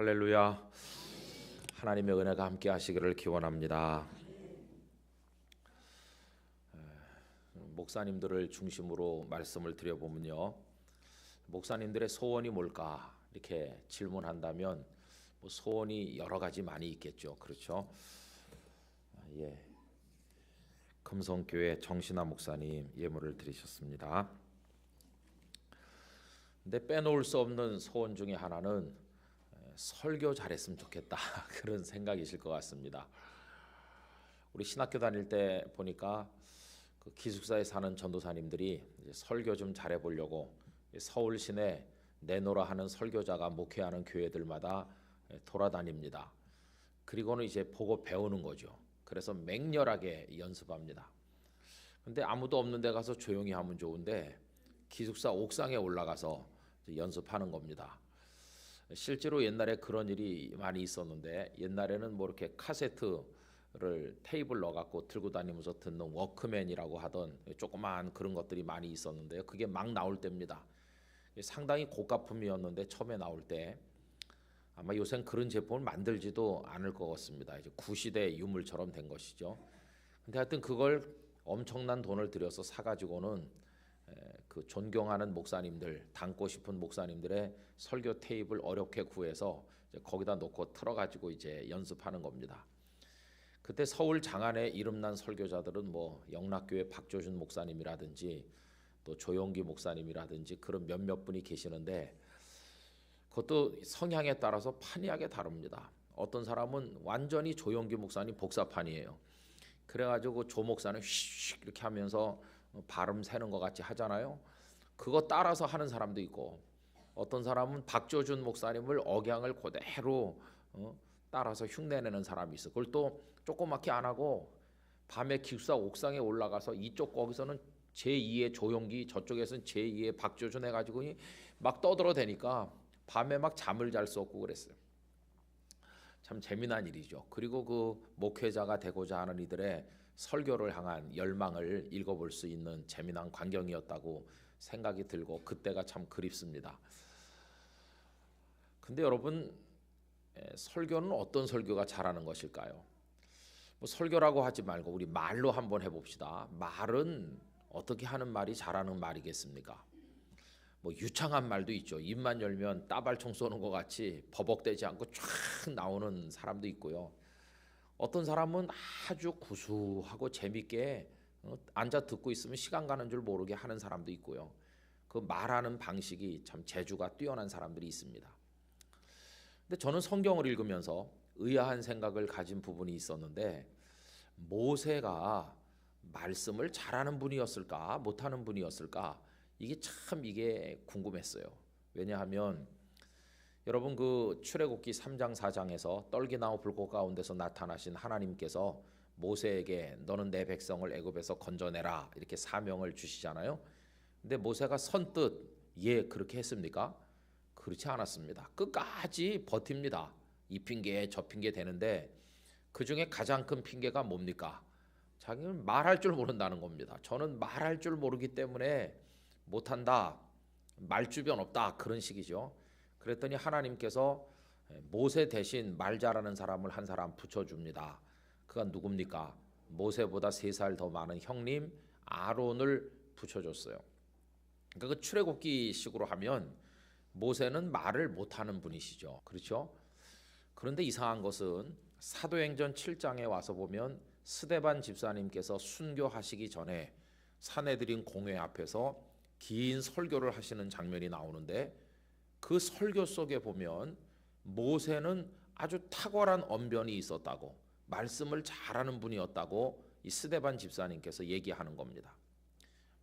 할렐루야. 하나님의 은혜가 함께 하시기를 기원합니다. 목사님들을 중심으로 말씀을 드려보면요, 목사님들의 소원이 뭘까 이렇게 질문한다면 소원이 여러 가지 많이 있겠죠. 그렇죠? 금성교회 정신아 목사님 예물을 드리셨습니다. 근데 빼놓을 수 없는 소원 중에 하나는 설교 잘했으면 좋겠다 그런 생각이실 것 같습니다. 우리 신학교 다닐 때 보니까 그 기숙사에 사는 전도사님들이 이제 설교 좀 잘해보려고 서울 시내 내노라 하는 설교자가 목회하는 교회들마다 돌아다닙니다. 그리고는 이제 보고 배우는 거죠. 그래서 맹렬하게 연습합니다. 근데 아무도 없는 데 가서 조용히 하면 좋은데 기숙사 옥상에 올라가서 연습하는 겁니다. 실제로 옛날에 그런 일이 많이 있었는데, 옛날에는 뭐 이렇게 카세트를 테이블 넣어갖고 들고 다니면서 듣는 워크맨이라고 하던 조그마한 그런 것들이 많이 있었는데요. 그게 막 나올 때입니다. 상당히 고가품이었는데 처음에 나올 때 아마 요새는 그런 제품을 만들지도 않을 것 같습니다. 이제 구시대 유물처럼 된 것이죠. 근데 하여튼 그걸 엄청난 돈을 들여서 사가지고는 그 존경하는 목사님들, 닮고 싶은 목사님들의 설교 테이블 어렵게 구해서 거기다 놓고 틀어가지고 이제 연습하는 겁니다. 그때 서울 장안에 이름난 설교자들은 뭐 영락교회 박조준 목사님이라든지 또 조용기 목사님이라든지 그런 몇몇 분이 계시는데, 그것도 성향에 따라서 판이하게 다릅니다. 어떤 사람은 완전히 조용기 목사님 복사판이에요. 그래가지고 조 목사는 휙 이렇게 하면서 발음 세는 것 같이 하잖아요. 그거 따라서 하는 사람도 있고, 어떤 사람은 박조준 목사님을 억양을 그대로 따라서 흉내내는 사람이 있어. 그걸 또 조그맣게 안 하고 밤에 기숙사 옥상에 올라가서 이쪽 거기서는 제2의 조용기, 저쪽에서는 제2의 박조준 해가지고 막 떠들어대니까 밤에 막 잠을 잘 수 없고 그랬어요. 참 재미난 일이죠. 그리고 그 목회자가 되고자 하는 이들의 설교를 향한 열망을 읽어볼 수 있는 재미난 광경이었다고 생각이 들고 그때가 참 그립습니다. 근데 여러분, 설교는 어떤 설교가 잘하는 것일까요? 뭐 설교라고 하지 말고 우리 말로 한번 해봅시다. 말은 어떻게 하는 말이 잘하는 말이겠습니까? 뭐 유창한 말도 있죠. 입만 열면 따발총 쏘는 것 같이 버벅대지 않고 쫙 나오는 사람도 있고요. 어떤 사람은 아주 구수하고 재밌게 앉아 듣고 있으면 시간 가는 줄 모르게 하는 사람도 있고요. 그 말하는 방식이 참 재주가 뛰어난 사람들이 있습니다. 근데 저는 성경을 읽으면서 의아한 생각을 가진 부분이 있었는데, 모세가 말씀을 잘하는 분이었을까 못하는 분이었을까, 이게 궁금했어요. 왜냐하면 여러분, 그 출애굽기 3장 4장에서 떨기나무 불꽃 가운데서 나타나신 하나님께서 모세에게 너는 내 백성을 애굽에서 건져내라 이렇게 사명을 주시잖아요. 근데 모세가 선뜻 그렇게 했습니까? 그렇지 않았습니다. 끝까지 버팁니다. 이 핑계 저 핑계 되는데 그 중에 가장 큰 핑계가 뭡니까? 자기는 말할 줄 모른다는 겁니다. 저는 말할 줄 모르기 때문에 못한다, 말주변 없다, 그런 식이죠. 그랬더니 하나님께서 모세 대신 말 잘하는 사람을 한 사람 붙여줍니다. 그가 누굽니까? 모세보다 3살 더 많은 형님 아론을 붙여줬어요. 그러니까 그 출애굽기 식으로 하면 모세는 말을 못하는 분이시죠. 그렇죠? 그런데 이상한 것은 사도행전 7장에 와서 보면 스데반 집사님께서 순교하시기 전에 사내들인 공회 앞에서 긴 설교를 하시는 장면이 나오는데, 그 설교 속에 보면 모세는 아주 탁월한 언변이 있었다고, 말씀을 잘하는 분이었다고 이 스데반 집사님께서 얘기하는 겁니다.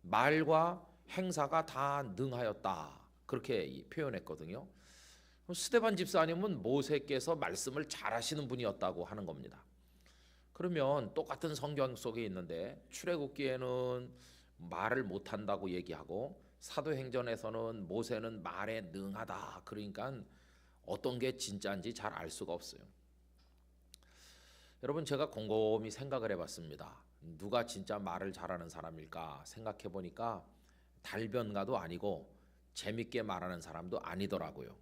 말과 행사가 다 능하였다, 그렇게 표현했거든요. 스데반 집사님은 모세께서 말씀을 잘하시는 분이었다고 하는 겁니다. 그러면 똑같은 성경 속에 있는데 출애굽기에는 말을 못한다고 얘기하고 사도행전에서는 모세는 말에 능하다, 그러니까 어떤 게 진짜인지 잘 알 수가 없어요. 여러분, 제가 곰곰이 생각을 해봤습니다. 누가 진짜 말을 잘하는 사람일까 생각해 보니까 달변가도 아니고 재밌게 말하는 사람도 아니더라고요.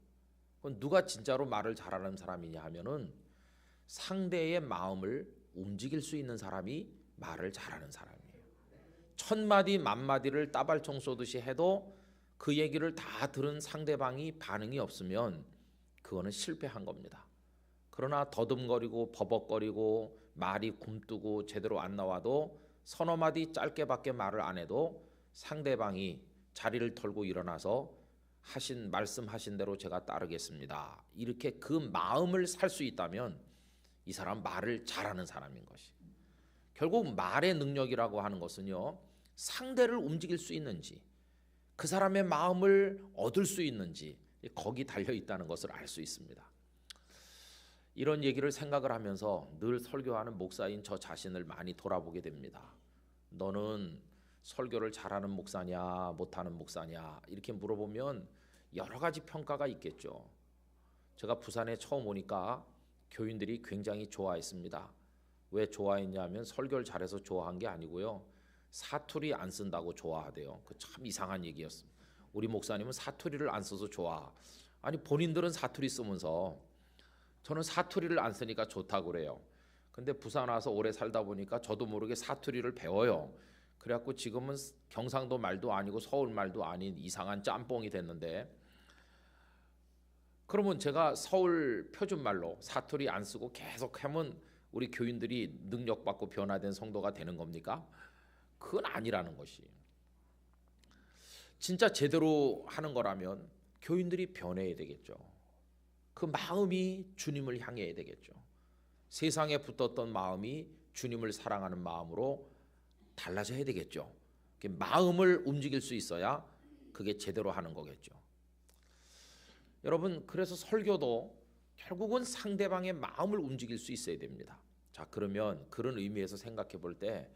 누가 진짜로 말을 잘하는 사람이냐 하면은 상대의 마음을 움직일 수 있는 사람이 말을 잘하는 사람이에요. 천마디 만마디를 따발총 쏘듯이 해도 그 얘기를 다 들은 상대방이 반응이 없으면 그거는 실패한 겁니다. 그러나 더듬거리고 버벅거리고 말이 굼뜨고 제대로 안 나와도 서너 마디 짧게밖에 말을 안 해도 상대방이 자리를 털고 일어나서 말씀하신 대로 제가 따르겠습니다. 이렇게 그 마음을 살 수 있다면 이 사람 말을 잘하는 사람인 것이. 결국 말의 능력이라고 하는 것은요, 상대를 움직일 수 있는지, 그 사람의 마음을 얻을 수 있는지 거기 달려 있다는 것을 알 수 있습니다. 이런 얘기를 생각을 하면서 늘 설교하는 목사인 저 자신을 많이 돌아보게 됩니다. 너는 설교를 잘하는 목사냐 못하는 목사냐 이렇게 물어보면 여러 가지 평가가 있겠죠. 제가 부산에 처음 오니까 교인들이 굉장히 좋아했습니다. 왜 좋아했냐면 설교를 잘해서 좋아한 게 아니고요, 사투리 안 쓴다고 좋아하대요. 그 참 이상한 얘기였습니다. 우리 목사님은 사투리를 안 써서 좋아. 아니 본인들은 사투리 쓰면서 저는 사투리를 안 쓰니까 좋다고 그래요. 근데 부산 와서 오래 살다 보니까 저도 모르게 사투리를 배워요. 그래갖고 지금은 경상도 말도 아니고 서울 말도 아닌 이상한 짬뽕이 됐는데, 그러면 제가 서울 표준말로 사투리 안 쓰고 계속 하면 우리 교인들이 능력받고 변화된 성도가 되는 겁니까? 그건 아니라는 것이. 진짜 제대로 하는 거라면 교인들이 변해야 되겠죠. 그 마음이 주님을 향해야 되겠죠. 세상에 붙었던 마음이 주님을 사랑하는 마음으로 달라져야 되겠죠. 마음을 움직일 수 있어야 그게 제대로 하는 거겠죠. 여러분, 그래서 설교도 결국은 상대방의 마음을 움직일 수 있어야 됩니다. 자, 그러면 그런 의미에서 생각해 볼 때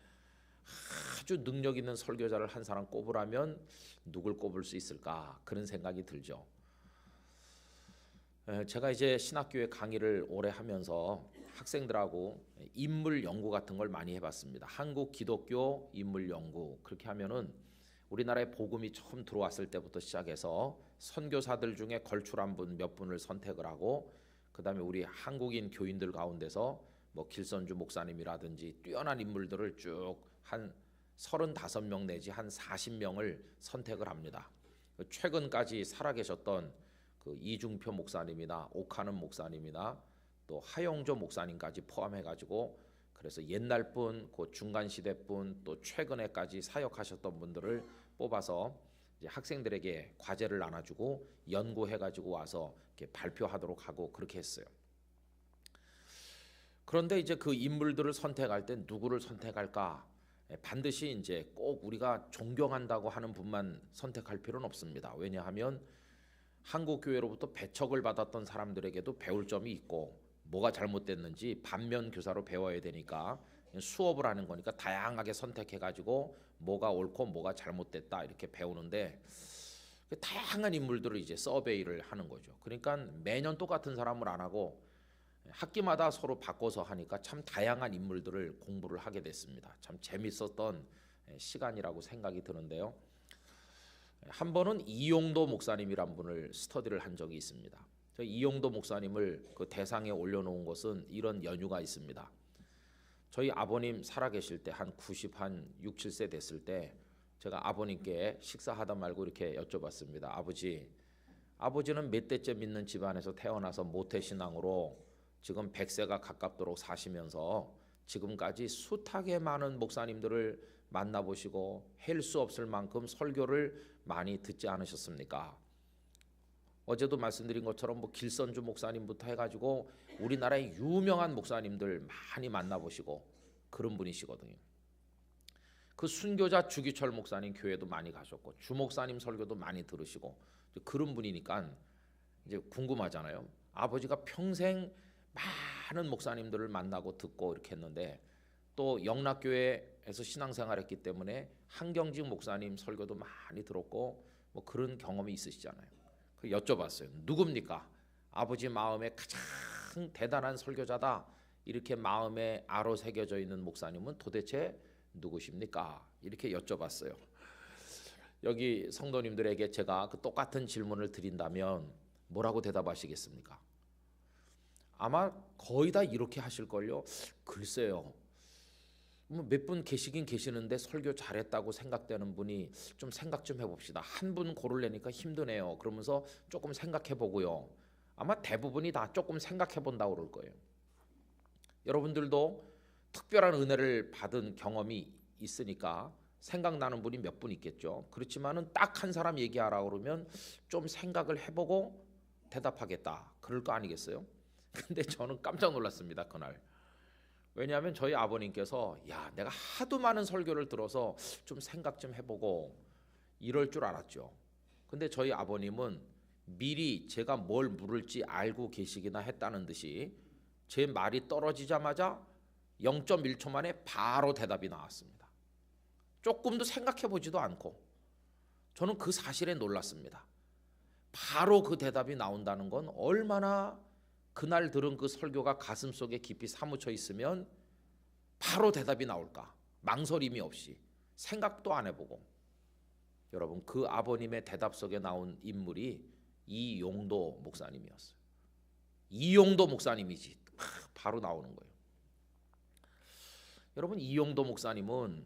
아주 능력 있는 설교자를 한 사람 꼽으라면 누굴 꼽을 수 있을까? 그런 생각이 들죠. 제가 이제 신학교에 강의를 오래 하면서 학생들하고 인물 연구 같은 걸 많이 해봤습니다. 한국 기독교 인물 연구. 그렇게 하면은 우리나라에 복음이 처음 들어왔을 때부터 시작해서 선교사들 중에 걸출한 분 몇 분을 선택을 하고, 그다음에 우리 한국인 교인들 가운데서 뭐 길선주 목사님이라든지 뛰어난 인물들을 쭉 한 35명 내지 한 40명을 선택을 합니다. 최근까지 살아계셨던 그 이중표 목사님이나 오카는 목사님이나 또 하영조 목사님까지 포함해가지고, 그래서 옛날 분, 그 중간 시대 분, 또 최근에까지 사역하셨던 분들을 뽑아서 이제 학생들에게 과제를 나눠주고 연구해가지고 와서 이렇게 발표하도록 하고 그렇게 했어요. 그런데 이제 그 인물들을 선택할 때 누구를 선택할까? 반드시 이제 꼭 우리가 존경한다고 하는 분만 선택할 필요는 없습니다. 왜냐하면 한국 교회로부터 배척을 받았던 사람들에게도 배울 점이 있고, 뭐가 잘못됐는지 반면 교사로 배워야 되니까 수업을 하는 거니까 다양하게 선택해가지고 뭐가 옳고 뭐가 잘못됐다 이렇게 배우는데, 다양한 인물들을 이제 서베이를 하는 거죠. 그러니까 매년 똑같은 사람을 안 하고 학기마다 서로 바꿔서 하니까 참 다양한 인물들을 공부를 하게 됐습니다. 참 재밌었던 시간이라고 생각이 드는데요. 한 번은 이용도 목사님이란 분을 스터디를 한 적이 있습니다. 이용도 목사님을 그 대상에 올려놓은 것은 이런 연유가 있습니다. 저희 아버님 살아계실 때 한 6, 7세 됐을 때 제가 아버님께 식사하다 말고 이렇게 여쭤봤습니다. 아버지는 몇 대째 믿는 집안에서 태어나서 모태신앙으로 지금 100세가 가깝도록 사시면서 지금까지 숱하게 많은 목사님들을 만나보시고 헬 수 없을 만큼 설교를 많이 듣지 않으셨습니까? 어제도 말씀드린 것처럼 뭐 길선주 목사님부터 해가지고 우리나라의 유명한 목사님들 많이 만나보시고 그런 분이시거든요. 그 순교자 주기철 목사님 교회도 많이 가셨고 주 목사님 설교도 많이 들으시고 그런 분이니까 이제 궁금하잖아요. 아버지가 평생 많은 목사님들을 만나고 듣고 이렇게 했는데, 또 영락교회에서 신앙생활했기 때문에 한경직 목사님 설교도 많이 들었고 뭐 그런 경험이 있으시잖아요. 그 여쭤봤어요. 누굽니까? 아버지 마음에 가장 대단한 설교자다, 이렇게 마음에 아로 새겨져 있는 목사님은 도대체 누구십니까? 이렇게 여쭤봤어요. 여기 성도님들에게 제가 그 똑같은 질문을 드린다면 뭐라고 대답하시겠습니까? 아마 거의 다 이렇게 하실걸요. 글쎄요. 뭐 몇 분 계시긴 계시는데 설교 잘했다고 생각되는 분이 좀 생각 좀 해봅시다. 한 분 고르려니까 힘드네요. 그러면서 조금 생각해 보고요. 아마 대부분이 다 조금 생각해 본다고 그럴 거예요. 여러분들도 특별한 은혜를 받은 경험이 있으니까 생각나는 분이 몇 분 있겠죠. 그렇지만은 딱 한 사람 얘기하라 그러면 좀 생각을 해보고 대답하겠다. 그럴 거 아니겠어요? 근데 저는 깜짝 놀랐습니다, 그날. 왜냐하면 저희 아버님께서 야, 내가 하도 많은 설교를 들어서 좀 생각 좀 해보고 이럴 줄 알았죠. 근데 저희 아버님은 미리 제가 뭘 물을지 알고 계시기나 했다는 듯이 제 말이 떨어지자마자 0.1초 만에 바로 대답이 나왔습니다. 조금도 생각해 보지도 않고. 저는 그 사실에 놀랐습니다. 바로 그 대답이 나온다는 건 얼마나 그날 들은 그 설교가 가슴속에 깊이 사무쳐 있으면 바로 대답이 나올까. 망설임이 없이 생각도 안 해보고. 여러분, 그 아버님의 대답 속에 나온 인물이 이용도 목사님이었어요. 이용도 목사님이지. 바로 나오는 거예요. 여러분, 이용도 목사님은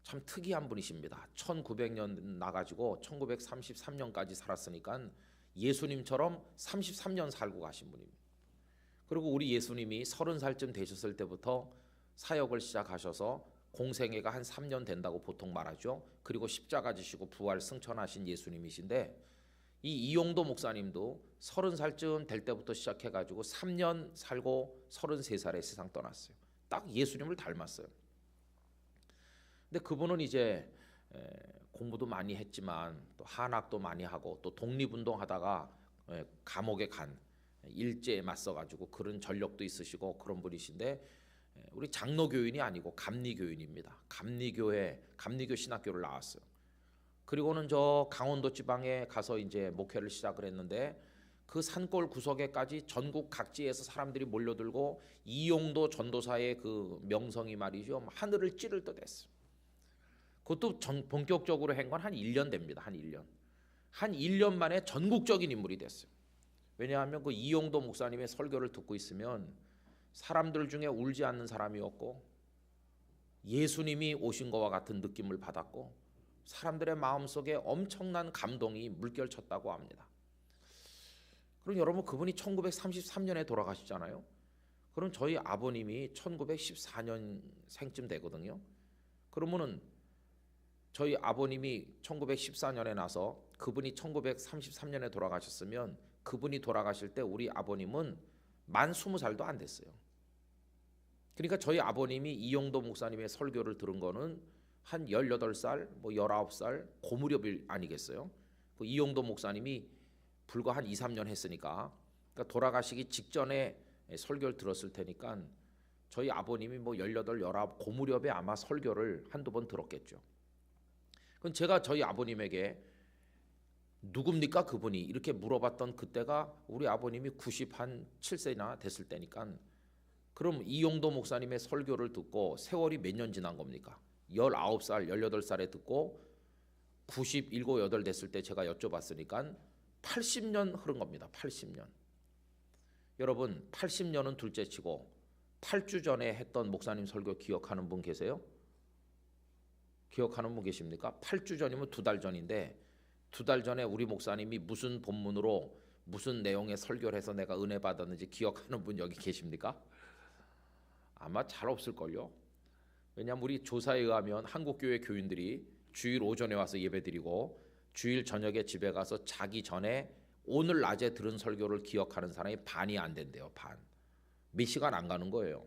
참 특이한 분이십니다. 1900년 나가지고 1933년까지 살았으니까 예수님처럼 33년 살고 가신 분입니다. 그리고 우리 예수님이 30살쯤 되셨을 때부터 사역을 시작하셔서 공생애가 한 3년 된다고 보통 말하죠. 그리고 십자가 지시고 부활 승천하신 예수님이신데 이 이용도 목사님도 30살쯤 될 때부터 시작해가지고 3년 살고 33살에 세상 떠났어요. 딱 예수님을 닮았어요. 근데 그분은 이제 공부도 많이 했지만 또 한학도 많이 하고 또 독립운동하다가 감옥에 간 일제에 맞서가지고 그런 전력도 있으시고 그런 분이신데 우리 장로교인이 아니고 감리교인입니다. 감리교 신학교를 나왔어요. 그리고는 저 강원도 지방에 가서 이제 목회를 시작을 했는데 그 산골 구석에까지 전국 각지에서 사람들이 몰려들고 이용도 전도사의 그 명성이 말이죠. 하늘을 찌를 듯 했어요. 그것도 본격적으로 한 건 한 1년 됩니다. 한 1년. 한 1년 만에 전국적인 인물이 됐어요. 왜냐하면 그 이용도 목사님의 설교를 듣고 있으면 사람들 중에 울지 않는 사람이 없고 예수님이 오신 것과 같은 느낌을 받았고 사람들의 마음속에 엄청난 감동이 물결쳤다고 합니다. 그럼 여러분, 그분이 1933년에 돌아가시잖아요. 그럼 저희 아버님이 1914년생쯤 되거든요. 그러면은 저희 아버님이 1914년에 나서 그분이 1933년에 돌아가셨으면 그분이 돌아가실 때 우리 아버님은 만 20살도 안 됐어요. 그러니까 저희 아버님이 이용도 목사님의 설교를 들은 거는 한 18살, 뭐 19살 그 무렵이 아니겠어요? 그 이용도 목사님이 불과 한 2, 3년 했으니까 그러니까 돌아가시기 직전에 설교를 들었을 테니까 저희 아버님이 뭐 18, 19 그 무렵에 아마 설교를 한두 번 들었겠죠. 그럼 제가 저희 아버님에게 누굽니까 그분이 이렇게 물어봤던 그때가 우리 아버님이 97세나 됐을 때니까 그럼 이용도 목사님의 설교를 듣고 세월이 몇 년 지난 겁니까? 19살, 18살에 듣고 97, 8 됐을 때 제가 여쭤봤으니까 80년 흐른 겁니다. 80년. 여러분, 80년은 둘째치고 8주 전에 했던 목사님 설교 기억하는 분 계세요? 기억하는 분 계십니까? 8주 전이면 2달 전인데 2달 전에 우리 목사님이 무슨 본문으로 무슨 내용의 설교를 해서 내가 은혜 받았는지 기억하는 분 여기 계십니까? 아마 잘 없을걸요. 왜냐하면 우리 조사에 의하면 한국교회 교인들이 주일 오전에 와서 예배드리고 주일 저녁에 집에 가서 자기 전에 오늘 낮에 들은 설교를 기억하는 사람이 반이 안 된대요. 반. 몇 시간 안 가는 거예요.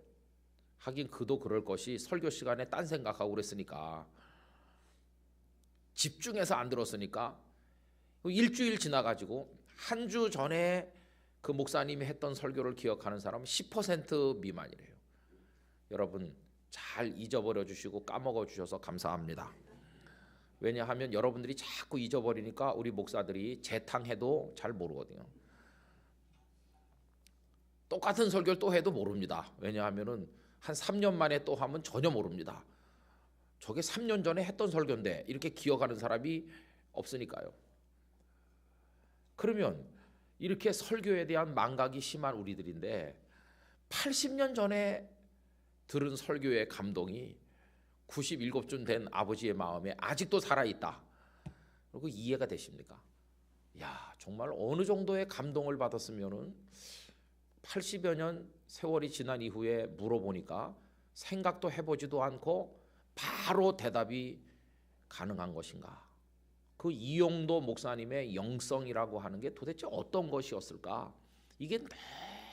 하긴 그도 그럴 것이 설교 시간에 딴 생각하고 그랬으니까 집중해서 안 들었으니까 일주일 지나가지고 한 주 전에 그 목사님이 했던 설교를 기억하는 사람은 10% 미만이래요. 여러분, 잘 잊어버려 주시고 까먹어 주셔서 감사합니다. 왜냐하면 여러분들이 자꾸 잊어버리니까 우리 목사들이 재탕해도 잘 모르거든요. 똑같은 설교를 또 해도 모릅니다. 왜냐하면은 한 3년 만에 또 하면 전혀 모릅니다. 저게 3년 전에 했던 설교인데 이렇게 기억하는 사람이 없으니까요. 그러면 이렇게 설교에 대한 망각이 심한 우리들인데 80년 전에 들은 설교의 감동이 97쯤 된 아버지의 마음에 아직도 살아있다. 그리고 이해가 되십니까? 야, 정말 어느 정도의 감동을 받았으면은 80여 년 세월이 지난 이후에 물어보니까 생각도 해보지도 않고 바로 대답이 가능한 것인가? 그 이용도 목사님의 영성이라고 하는 게 도대체 어떤 것이었을까? 이게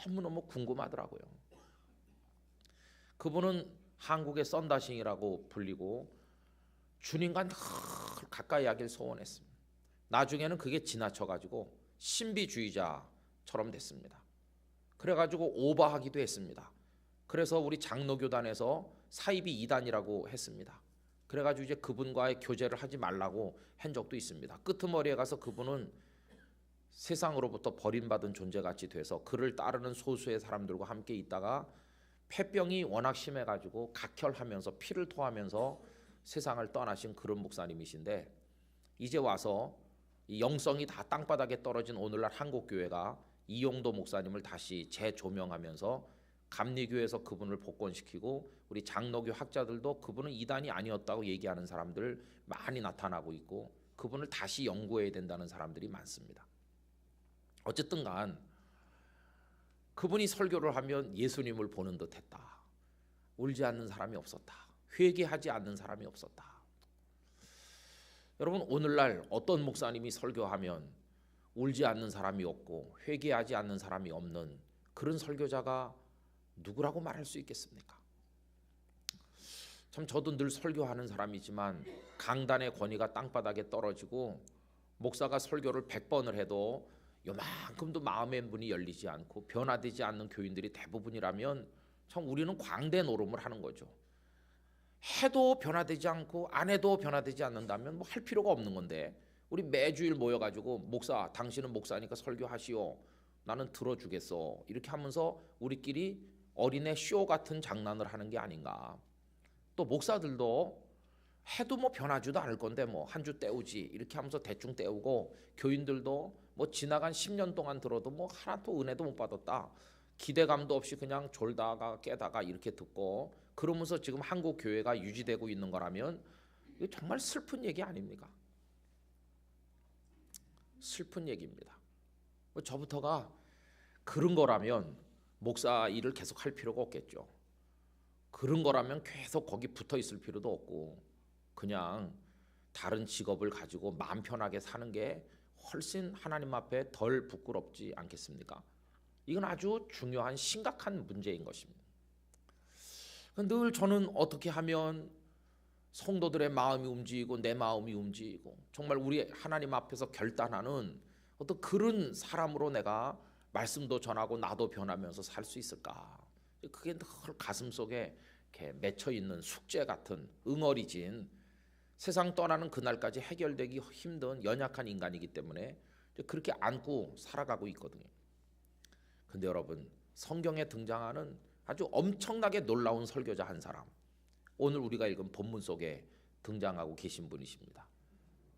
너무너무 궁금하더라고요. 그분은 한국의 썬다싱이라고 불리고 주님과 늘 가까이 하길 소원했습니다. 나중에는 그게 지나쳐가지고 신비주의자처럼 됐습니다. 그래가지고 오버하기도 했습니다. 그래서 우리 장로교단에서 사이비 이단이라고 했습니다. 그래가지고 이제 그분과의 교제를 하지 말라고 한 적도 있습니다. 끄트머리에 가서 그분은 세상으로부터 버림받은 존재같이 돼서 그를 따르는 소수의 사람들과 함께 있다가 폐병이 워낙 심해가지고 각혈하면서 피를 토하면서 세상을 떠나신 그런 목사님이신데, 이제 와서 이 영성이 다 땅바닥에 떨어진 오늘날 한국교회가 이용도 목사님을 다시 재조명하면서 감리교회에서 그분을 복권시키고 우리 장로교 학자들도 그분은 이단이 아니었다고 얘기하는 사람들 많이 나타나고 있고 그분을 다시 연구해야 된다는 사람들이 많습니다. 어쨌든 간 그분이 설교를 하면 예수님을 보는 듯 했다. 울지 않는 사람이 없었다. 회개하지 않는 사람이 없었다. 여러분, 오늘날 어떤 목사님이 설교하면 울지 않는 사람이 없고 회개하지 않는 사람이 없는 그런 설교자가 누구라고 말할 수 있겠습니까? 참 저도 늘 설교하는 사람이지만 강단의 권위가 땅바닥에 떨어지고 목사가 설교를 100번을 해도 요만큼도 마음의 문이 열리지 않고 변화되지 않는 교인들이 대부분이라면 참 우리는 광대 노름을 하는 거죠. 해도 변화되지 않고 안 해도 변화되지 않는다면 뭐 할 필요가 없는 건데, 우리 매주일 모여가지고 목사, 당신은 목사니까 설교하시오, 나는 들어주겠어, 이렇게 하면서 우리끼리 어린애 쇼 같은 장난을 하는 게 아닌가. 또 목사들도 해도 뭐 변하지도 않을 건데 뭐 한 주 때우지 이렇게 하면서 대충 때우고, 교인들도 뭐 지나간 10년 동안 들어도 뭐 하나도 은혜도 못 받았다, 기대감도 없이 그냥 졸다가 깨다가 이렇게 듣고 그러면서 지금 한국 교회가 유지되고 있는 거라면 이거 정말 슬픈 얘기 아닙니까? 슬픈 얘기입니다. 뭐 저부터가 그런 거라면 목사 일을 계속 할 필요가 없겠죠. 그런 거라면 계속 거기 붙어 있을 필요도 없고 그냥 다른 직업을 가지고 마음 편하게 사는 게 훨씬 하나님 앞에 덜 부끄럽지 않겠습니까? 이건 아주 중요한 심각한 문제인 것입니다. 늘 저는 어떻게 하면 성도들의 마음이 움직이고 내 마음이 움직이고 정말 우리 하나님 앞에서 결단하는 어떤 그런 사람으로 내가 말씀도 전하고 나도 변하면서 살 수 있을까? 그게 늘 가슴속에 이렇게 맺혀 있는 숙제 같은 응어리진, 세상 떠나는 그날까지 해결되기 힘든 연약한 인간이기 때문에 그렇게 안고 살아가고 있거든요. 근데 여러분, 성경에 등장하는 아주 엄청나게 놀라운 설교자 한 사람, 오늘 우리가 읽은 본문 속에 등장하고 계신 분이십니다.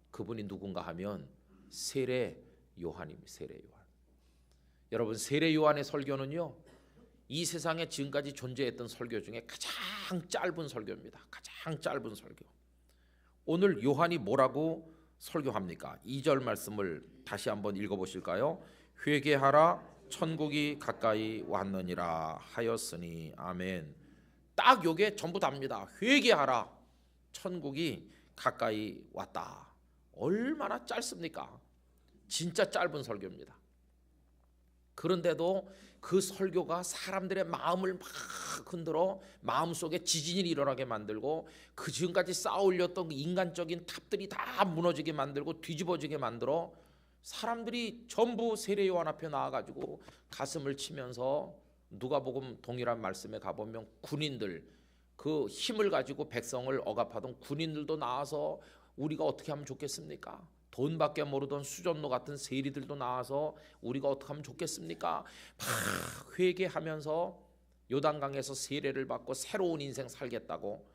그분이 누군가 하면 세례 요한입니다. 세례 요한. 여러분, 세례 요한의 설교는요, 이 세상에 지금까지 존재했던 설교 중에 가장 짧은 설교입니다. 가장 짧은 설교. 오늘 요한이 뭐라고 설교합니까? 2절 말씀을 다시 한번 읽어보실까요? 회개하라, 천국이 가까이 왔느니라 하였으니. 아멘. 딱 요게 전부 답니다. 회개하라, 천국이 가까이 왔다. 얼마나 짧습니까? 진짜 짧은 설교입니다. 그런데도 그 설교가 사람들의 마음을 막 흔들어 마음속에 지진이 일어나게 만들고 그 지금까지 쌓아올렸던 그 인간적인 탑들이 다 무너지게 만들고 뒤집어지게 만들어 사람들이 전부 세례 요한 앞에 나와가지고 가슴을 치면서, 누가복음 동일한 말씀에 가보면 군인들, 그 힘을 가지고 백성을 억압하던 군인들도 나와서 우리가 어떻게 하면 좋겠습니까? 돈밖에 모르던 수전노 같은 세리들도 나와서 우리가 어떻게 하면 좋겠습니까? 막 회개하면서 요단강에서 세례를 받고 새로운 인생 살겠다고.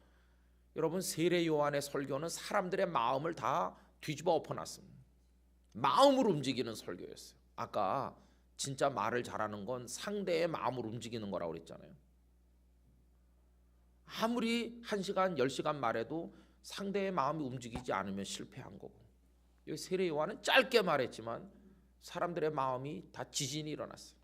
여러분, 세례 요한의 설교는 사람들의 마음을 다 뒤집어 엎어놨습니다. 마음을 움직이는 설교였어요. 아까 진짜 말을 잘하는 건 상대의 마음을 움직이는 거라고 그랬잖아요. 아무리 1시간, 10시간 말해도 상대의 마음이 움직이지 않으면 실패한 거고, 여기 세례 요한은 짧게 말했지만 사람들의 마음이 다 지진이 일어났어요.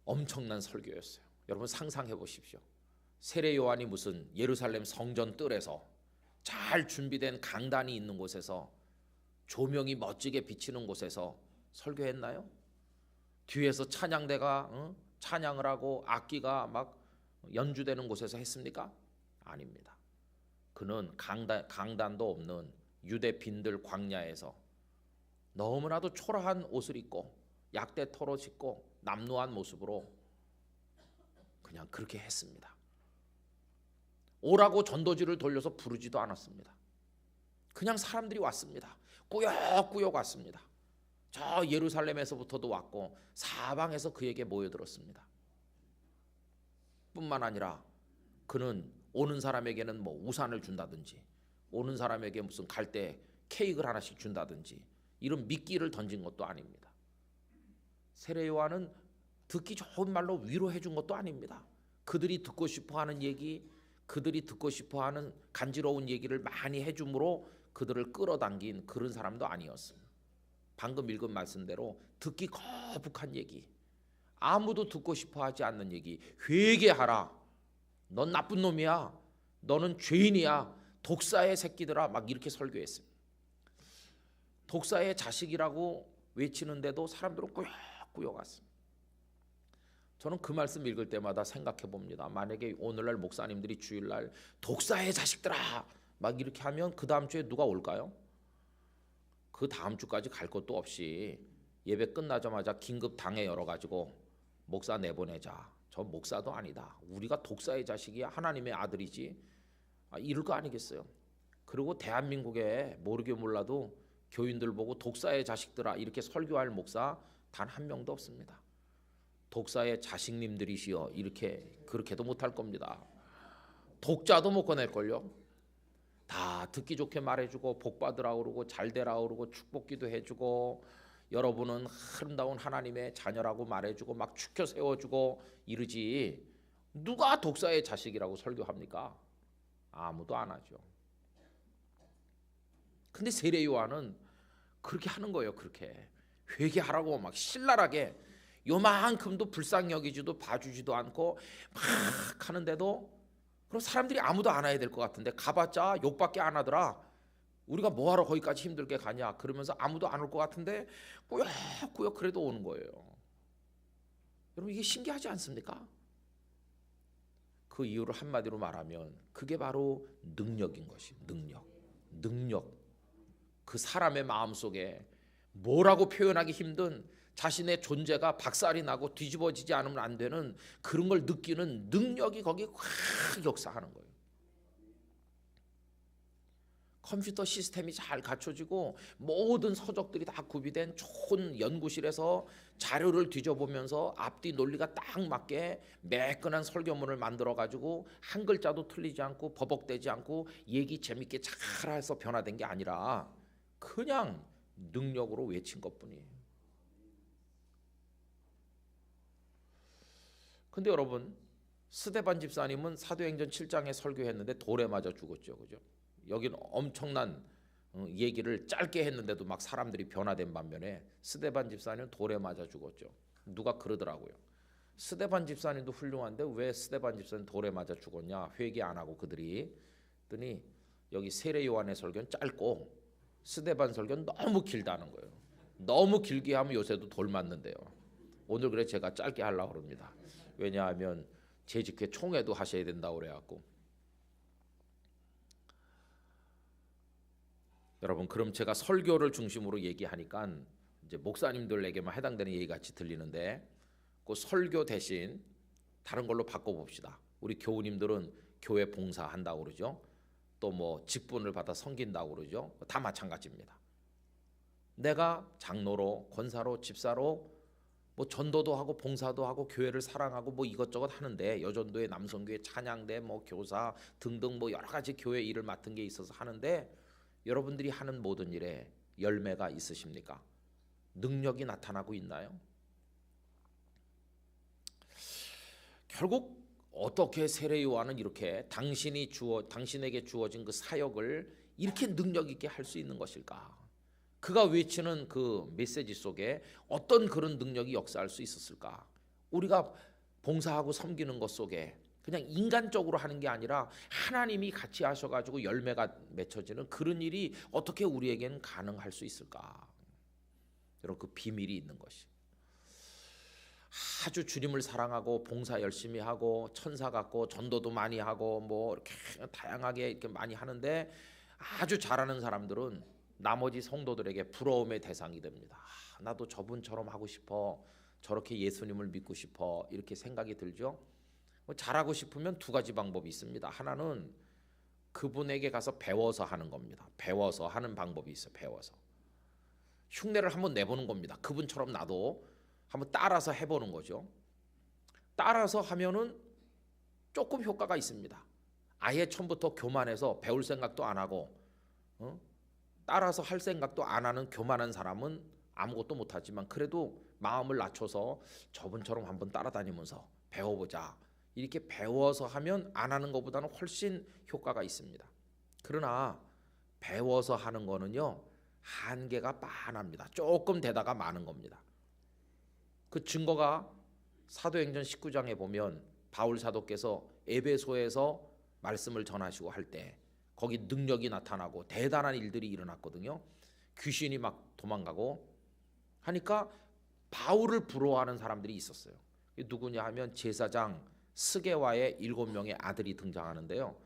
엄청난 설교였어요. 여러분 상상해 보십시오. 세례 요한이 무슨 예루살렘 성전 뜰에서 잘 준비된 강단이 있는 곳에서 조명이 멋지게 비치는 곳에서 설교했나요? 뒤에서 찬양대가 찬양을 하고 악기가 막 연주되는 곳에서 했습니까? 아닙니다. 그는 강단도 없는 유대 빈들 광야에서 너무나도 초라한 옷을 입고 약대 털옷 입고 남루한 모습으로 그냥 그렇게 했습니다. 오라고 전도지를 돌려서 부르지도 않았습니다. 그냥 사람들이 왔습니다. 꾸역꾸역 왔습니다. 저 예루살렘에서부터도 왔고 사방에서 그에게 모여들었습니다. 뿐만 아니라 그는 오는 사람에게는 뭐 우산을 준다든지, 오는 사람에게 무슨 갈 때 케이크를 하나씩 준다든지 이런 미끼를 던진 것도 아닙니다. 세례 요한은 듣기 좋은 말로 위로해 준 것도 아닙니다. 그들이 듣고 싶어하는 얘기, 그들이 듣고 싶어하는 간지러운 얘기를 많이 해줌으로 그들을 끌어당긴 그런 사람도 아니었습니다. 방금 읽은 말씀대로 듣기 거북한 얘기, 아무도 듣고 싶어하지 않는 얘기, 회개하라, 넌 나쁜 놈이야, 너는 죄인이야, 독사의 새끼들아, 막 이렇게 설교했습니다. 독사의 자식이라고 외치는데도 사람들은 꾸역꾸역 왔습니다. 저는 그 말씀 읽을 때마다 생각해 봅니다. 만약에 오늘날 목사님들이 주일날 독사의 자식들아 막 이렇게 하면 그 다음 주에 누가 올까요? 그 다음 주까지 갈 것도 없이 예배 끝나자마자 긴급 당회 열어가지고 목사 내보내자. 저 목사도 아니다. 우리가 독사의 자식이야. 하나님의 아들이지. 이럴 거 아니겠어요. 그리고 대한민국에 모르게 몰라도 교인들 보고 독사의 자식들아 이렇게 설교할 목사 단 한 명도 없습니다. 독사의 자식님들이시여 이렇게 그렇게도 못할 겁니다. 독자도 못 꺼낼걸요. 다 듣기 좋게 말해주고 복 받으라 그러고 잘 되라 그러고 축복기도 해주고 여러분은 아름다운 하나님의 자녀라고 말해주고 막 축켜 세워주고 이러지 누가 독사의 자식이라고 설교합니까? 아무도 안 하죠. 근데 세례 요한은 그렇게 하는 거예요. 그렇게 회개하라고 막 신랄하게 요만큼도 불쌍히 여기지도 봐주지도 않고 막 하는데도 그럼 사람들이 아무도 안 와야 될 것 같은데 가봤자 욕밖에 안 하더라. 우리가 뭐하러 거기까지 힘들게 가냐 그러면서 아무도 안 올 것 같은데 꾸역꾸역 그래도 오는 거예요. 여러분 이게 신기하지 않습니까? 그 이유를 한마디로 말하면 그게 바로 능력인 것이 능력. 그 사람의 마음속에 뭐라고 표현하기 힘든 자신의 존재가 박살이 나고 뒤집어지지 않으면 안 되는 그런 걸 느끼는 능력이 거기 확 역사하는 거예요. 컴퓨터 시스템이 잘 갖춰지고 모든 서적들이 다 구비된 좋은 연구실에서 자료를 뒤져보면서 앞뒤 논리가 딱 맞게 매끈한 설교문을 만들어가지고 한 글자도 틀리지 않고 버벅대지 않고 얘기 재밌게 잘해서 변화된 게 아니라 그냥 능력으로 외친 것뿐이에요. 근데 여러분 스데반 집사님은 사도행전 7장에 설교했는데 돌에 맞아 죽었죠. 그죠? 여기는 엄청난 얘기를 짧게 했는데도 막 사람들이 변화된 반면에 스데반 집사님은 돌에 맞아 죽었죠. 누가 그러더라고요. 스데반 집사님도 훌륭한데 왜 스데반 집사님 돌에 맞아 죽었냐? 회개 안 하고 그들이 했더니 여기 세례 요한의 설교는 짧고 스데반 설교는 너무 길다는 거예요. 너무 길게 하면 요새도 돌 맞는데요. 오늘 그래 제가 짧게 하려고 합니다. 왜냐하면 재직회 총회도 하셔야 된다고 그래갖고. 여러분 그럼 제가 설교를 중심으로 얘기하니까 이제 목사님들에게만 해당되는 얘기 같이 들리는데 그 설교 대신 다른 걸로 바꿔봅시다. 우리 교우님들은 교회 봉사한다고 그러죠. 또 뭐 직분을 받아 섬긴다고 그러죠. 다 마찬가지입니다. 내가 장로로 권사로 집사로 뭐 전도도 하고 봉사도 하고 교회를 사랑하고 뭐 이것저것 하는데 여전도회 남성교회 찬양대 뭐 교사 등등 뭐 여러 가지 교회 일을 맡은 게 있어서 하는데 여러분들이 하는 모든 일에 열매가 있으십니까? 능력이 나타나고 있나요? 결국 어떻게 세례 요한은 이렇게 당신에게 주어진 그 사역을 이렇게 능력 있게 할 수 있는 것일까? 그가 외치는 그 메시지 속에 어떤 그런 능력이 역사할 수 있었을까? 우리가 봉사하고 섬기는 것 속에 그냥 인간적으로 하는 게 아니라 하나님이 같이 하셔가지고 열매가 맺혀지는 그런 일이 어떻게 우리에게는 가능할 수 있을까? 여러분, 그 비밀이 있는 것이. 아주 주님을 사랑하고 봉사 열심히 하고 천사 같고 전도도 많이 하고 뭐 이렇게 다양하게 이렇게 많이 하는데 아주 잘하는 사람들은 나머지 성도들에게 부러움의 대상이 됩니다. 나도 저분처럼 하고 싶어. 저렇게 예수님을 믿고 싶어. 이렇게 생각이 들죠. 잘하고 싶으면 두 가지 방법이 있습니다. 하나는 그분에게 가서 배워서 하는 겁니다. 배워서 하는 방법이 있어요. 배워서. 흉내를 한번 내보는 겁니다. 그분처럼 나도 한번 따라서 해보는 거죠. 따라서 하면은 조금 효과가 있습니다. 아예 처음부터 교만해서 배울 생각도 안 하고 따라서 할 생각도 안 하는 교만한 사람은 아무것도 못하지만 그래도 마음을 낮춰서 저분처럼 한번 따라다니면서 배워보자. 이렇게 배워서 하면 안 하는 것보다는 훨씬 효과가 있습니다. 그러나 배워서 하는 거는요, 한계가 빤합니다. 조금 되다가 마는 겁니다. 그 증거가 사도행전 19장에 보면 바울 사도께서 에베소에서 말씀을 전하시고 할 때 거기 능력이 나타나고 대단한 일들이 일어났거든요. 귀신이 막 도망가고 하니까 바울을 부러워하는 사람들이 있었어요. 누구냐 하면 제사장 스게와의 7명의 아들이 등장하는데요.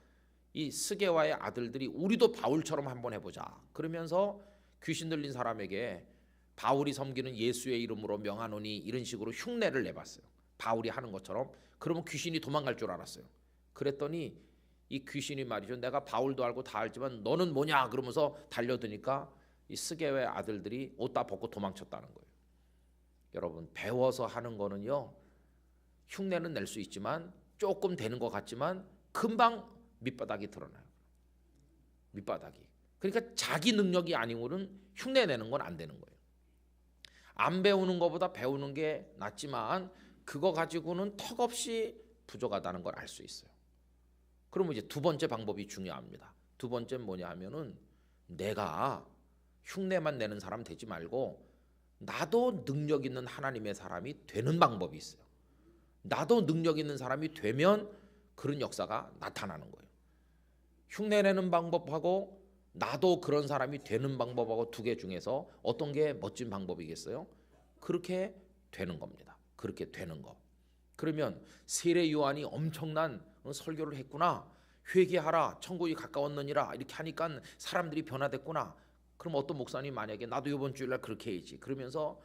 이 스게와의 아들들이 우리도 바울처럼 한번 해보자. 그러면서 귀신 들린 사람에게 바울이 섬기는 예수의 이름으로 명하노니 이런 식으로 흉내를 내봤어요. 바울이 하는 것처럼. 그러면 귀신이 도망갈 줄 알았어요. 그랬더니 이 귀신이 말이죠. 내가 바울도 알고 다 알지만 너는 뭐냐 그러면서 달려드니까 이 스게와의 아들들이 옷 다 벗고 도망쳤다는 거예요. 여러분, 배워서 하는 거는요, 흉내는 낼 수 있지만 조금 되는 것 같지만 금방 밑바닥이 드러나요. 밑바닥이. 그러니까 자기 능력이 아니고는 흉내 내는 건 안 되는 거예요. 안 배우는 것보다 배우는 게 낫지만 그거 가지고는 턱없이 부족하다는 걸 알 수 있어요. 그러면 이제 두 번째 방법이 중요합니다. 두 번째는 뭐냐 하면은 내가 흉내만 내는 사람 되지 말고 나도 능력 있는 하나님의 사람이 되는 방법이 있어요. 나도 능력 있는 사람이 되면 그런 역사가 나타나는 거예요. 흉내내는 방법하고 나도 그런 사람이 되는 방법하고 두 개 중에서 어떤 게 멋진 방법이겠어요? 그렇게 되는 겁니다. 그렇게 되는 거. 그러면 세례 요한이 엄청난 설교를 했구나. 회개하라. 천국이 가까웠느니라. 이렇게 하니까 사람들이 변화됐구나. 그럼 어떤 목사님 만약에 나도 이번 주일날 그렇게 해야지. 그러면서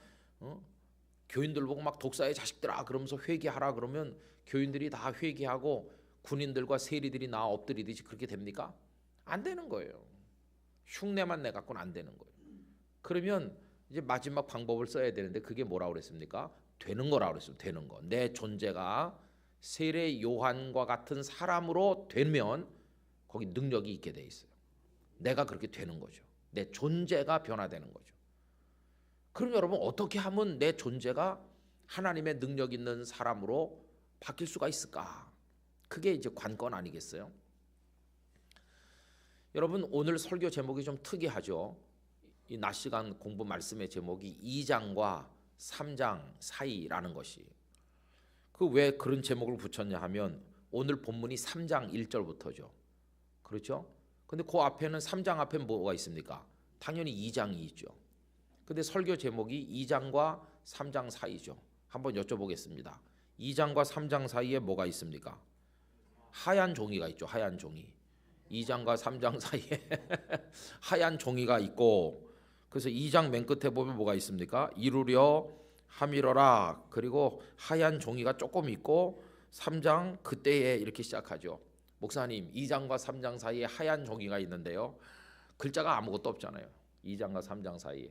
교인들 보고 막 독사의 자식들아 그러면서 회개하라 그러면 교인들이 다 회개하고 군인들과 세리들이 나와 엎드리듯이 그렇게 됩니까? 안 되는 거예요. 흉내만 내 갖고는 안 되는 거예요. 그러면 이제 마지막 방법을 써야 되는데 그게 뭐라고 그랬습니까? 되는 거라고 그랬어요. 되는 거. 내 존재가 세례 요한과 같은 사람으로 되면 거기 능력이 있게 돼 있어요. 내가 그렇게 되는 거죠. 내 존재가 변화되는 거죠. 그럼 여러분 어떻게 하면 내 존재가 하나님의 능력 있는 사람으로 바뀔 수가 있을까? 그게 이제 관건 아니겠어요? 여러분 오늘 설교 제목이 좀 특이하죠. 이 낮 시간 공부 말씀의 제목이 2장과 3장 사이라는 것이. 그 왜 그런 제목을 붙였냐 하면 오늘 본문이 3장 1절부터죠. 그렇죠? 근데 그 앞에는 3장 앞에 뭐가 있습니까? 당연히 2장이 있죠. 근데 설교 제목이 2장과 3장 사이죠. 한번 여쭤보겠습니다. 2장과 3장 사이에 뭐가 있습니까? 하얀 종이가 있죠. 하얀 종이. 2장과 3장 사이에 하얀 종이가 있고 그래서 2장 맨 끝에 보면 뭐가 있습니까? 이루려 함이러라. 그리고 하얀 종이가 조금 있고 3장 그때에 이렇게 시작하죠. 목사님 2장과 3장 사이에 하얀 종이가 있는데요. 글자가 아무것도 없잖아요. 2장과 3장 사이에.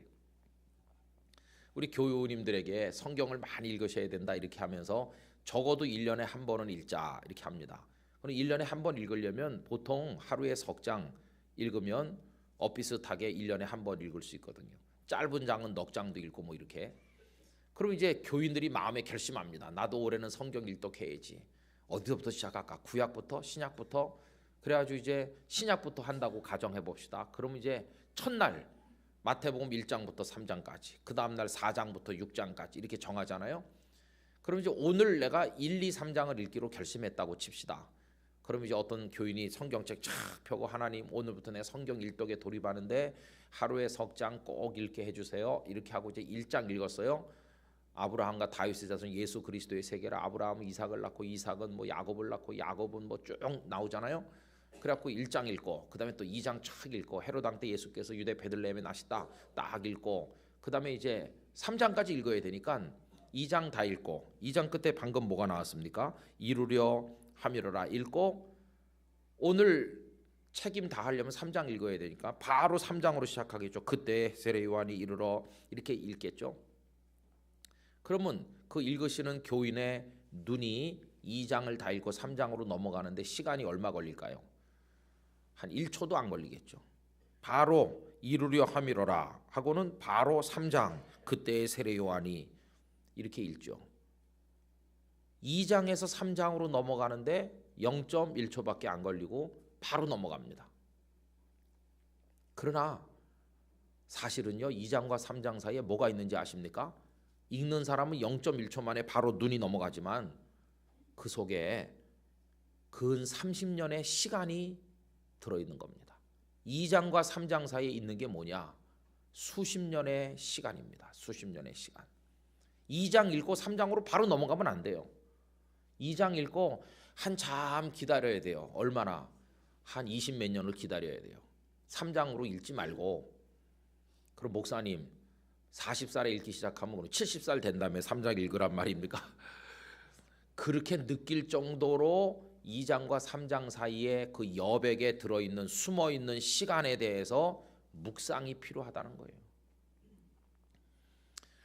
우리 교우님들에게 성경을 많이 읽으셔야 된다 이렇게 하면서 적어도 1년에 한 번은 읽자 이렇게 합니다. 그럼 1년에 한 번 읽으려면 보통 하루에 석 장 읽으면 엇비슷하게 1년에 한 번 읽을 수 있거든요. 짧은 장은 넉 장도 읽고 뭐 이렇게. 그럼 이제 교인들이 마음에 결심합니다. 나도 올해는 성경 일독해야지. 어디서부터 시작할까? 구약부터 신약부터. 그래가지고 이제 신약부터 한다고 가정해 봅시다. 그럼 이제 첫날 마태복음 1장부터 3장까지, 그 다음날 4장부터 6장까지 이렇게 정하잖아요. 그럼 이제 오늘 내가 1, 2, 3장을 읽기로 결심했다고 칩시다. 그럼 이제 어떤 교인이 성경책 쫙 펴고 하나님 오늘부터 내 성경 일독에 돌입하는데 하루에 석 장 꼭 읽게 해주세요. 이렇게 하고 이제 1장 읽었어요. 아브라함과 다윗의 자손 예수 그리스도의 세계라. 아브라함은 이삭을 낳고 이삭은 뭐 야곱을 낳고 야곱은 뭐 쭉 나오잖아요. 그래갖고 1장 읽고 그 다음에 또 2장 쫙 읽고 헤롯 왕 때 예수께서 유대 베들레헴에 나시다 딱 읽고 그 다음에 이제 3장까지 읽어야 되니까 2장 다 읽고 2장 끝에 방금 뭐가 나왔습니까? 이루려 함이로라 읽고 오늘 책임 다 하려면 3장 읽어야 되니까 바로 3장으로 시작하겠죠. 그때 세례 요한이 이르러 이렇게 읽겠죠. 그러면 그 읽으시는 교인의 눈이 2장을 다 읽고 3장으로 넘어가는데 시간이 얼마 걸릴까요? 한 1초도 안 걸리겠죠. 바로 이루려 함이로라 하고는 바로 3장 그때의 세례 요한이 이렇게 읽죠. 2장에서 3장으로 넘어가는데 0.1초밖에 안 걸리고 바로 넘어갑니다. 그러나 사실은요 2장과 3장 사이에 뭐가 있는지 아십니까? 읽는 사람은 0.1초 만에 바로 눈이 넘어가지만 그 속에 근 30년의 시간이 들어있는 겁니다. 2장과 3장 사이에 있는 게 뭐냐? 수십 년의 시간입니다. 수십 년의 시간. 2장 읽고 3장으로 바로 넘어가면 안 돼요. 2장 읽고 한참 기다려야 돼요. 얼마나? 한 20 몇 년을 기다려야 돼요. 3장으로 읽지 말고. 그럼 목사님 40살에 읽기 시작하면 70살 된 다음에 3장 읽으란 말입니까? 그렇게 느낄 정도로 2장과 3장 사이에 그 여백에 들어있는 숨어있는 시간에 대해서 묵상이 필요하다는 거예요.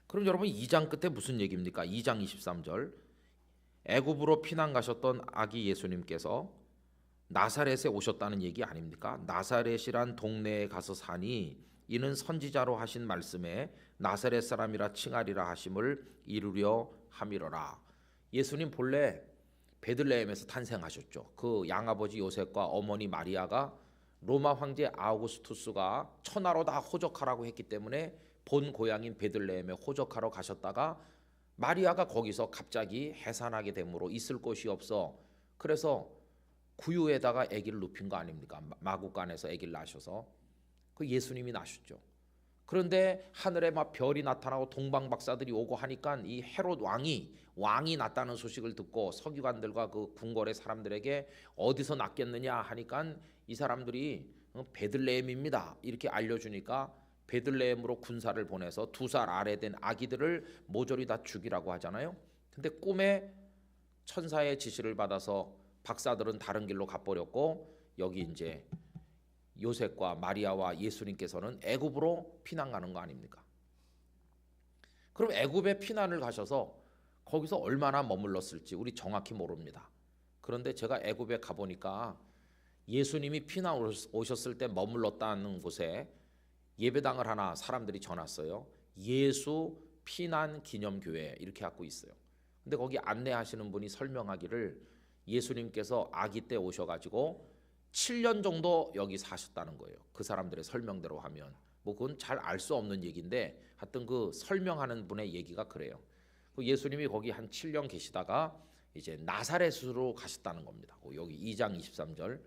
그럼 여러분 2장 끝에 무슨 얘기입니까? 2장 23절 애굽으로 피난 가셨던 아기 예수님께서 나사렛에 오셨다는 얘기 아닙니까? 나사렛이란 동네에 가서 사니 이는 선지자로 하신 말씀에 나사렛 사람이라 칭하리라 하심을 이루려 함이로라. 예수님 본래 베들레헴에서 탄생하셨죠. 그 양아버지 요셉과 어머니 마리아가 로마 황제 아우구스투스가 천하로 다 호적하라고 했기 때문에 본 고향인 베들레헴에 호적하러 가셨다가 마리아가 거기서 갑자기 해산하게 되므로 있을 곳이 없어 그래서 구유에다가 아기를 눕힌 거 아닙니까? 마구간에서 아기를 낳으셔서 그 예수님이 나셨죠. 그런데 하늘에 막 별이 나타나고 동방 박사들이 오고 하니까 이 헤롯 왕이 났다는 소식을 듣고 서기관들과 그 궁궐의 사람들에게 어디서 났겠느냐 하니까 이 사람들이 베들레헴입니다 이렇게 알려주니까 베들레헴으로 군사를 보내서 2살 아래 된 아기들을 모조리 다 죽이라고 하잖아요. 근데 꿈에 천사의 지시를 받아서 박사들은 다른 길로 가버렸고 여기 이제 요셉과 마리아와 예수님께서는 애굽으로 피난 가는 거 아닙니까? 그럼 애굽에 피난을 가셔서 거기서 얼마나 머물렀을지 우리 정확히 모릅니다. 그런데 제가 애굽에 가보니까 예수님이 피난 오셨을 때 머물렀다는 곳에 예배당을 하나 사람들이 져놨어요. 예수 피난 기념교회 이렇게 갖고 있어요. 근데 거기 안내하시는 분이 설명하기를 예수님께서 아기 때 오셔가지고 7년 정도 여기 사셨다는 거예요. 그 사람들의 설명대로 하면 뭐 그건 잘 알 수 없는 얘기인데 하여튼 그 설명하는 분의 얘기가 그래요. 그 예수님이 거기 한 7년 계시다가 이제 나사렛으로 가셨다는 겁니다. 여기 2장 23절.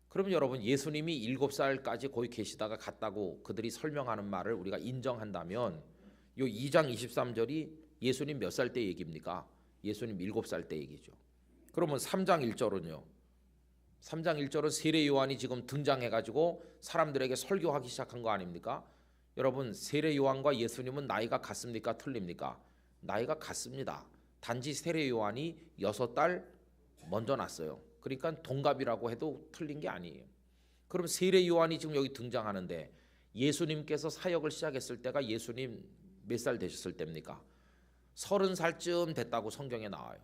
그럼 여러분 예수님이 7살까지 거기 계시다가 갔다고 그들이 설명하는 말을 우리가 인정한다면 이 2장 23절이 예수님 몇 살 때 얘기입니까? 예수님 7살 때 얘기죠. 그러면 3장 1절은요. 3장 1절은 세례 요한이 지금 등장해가지고 사람들에게 설교하기 시작한 거 아닙니까? 여러분 세례 요한과 예수님은 나이가 같습니까? 틀립니까? 나이가 같습니다. 단지 세례 요한이 6달 먼저 났어요. 그러니까 동갑이라고 해도 틀린 게 아니에요. 그럼 세례 요한이 지금 여기 등장하는데 예수님께서 사역을 시작했을 때가 예수님 몇 살 되셨을 때입니까? 30살쯤 됐다고 성경에 나와요.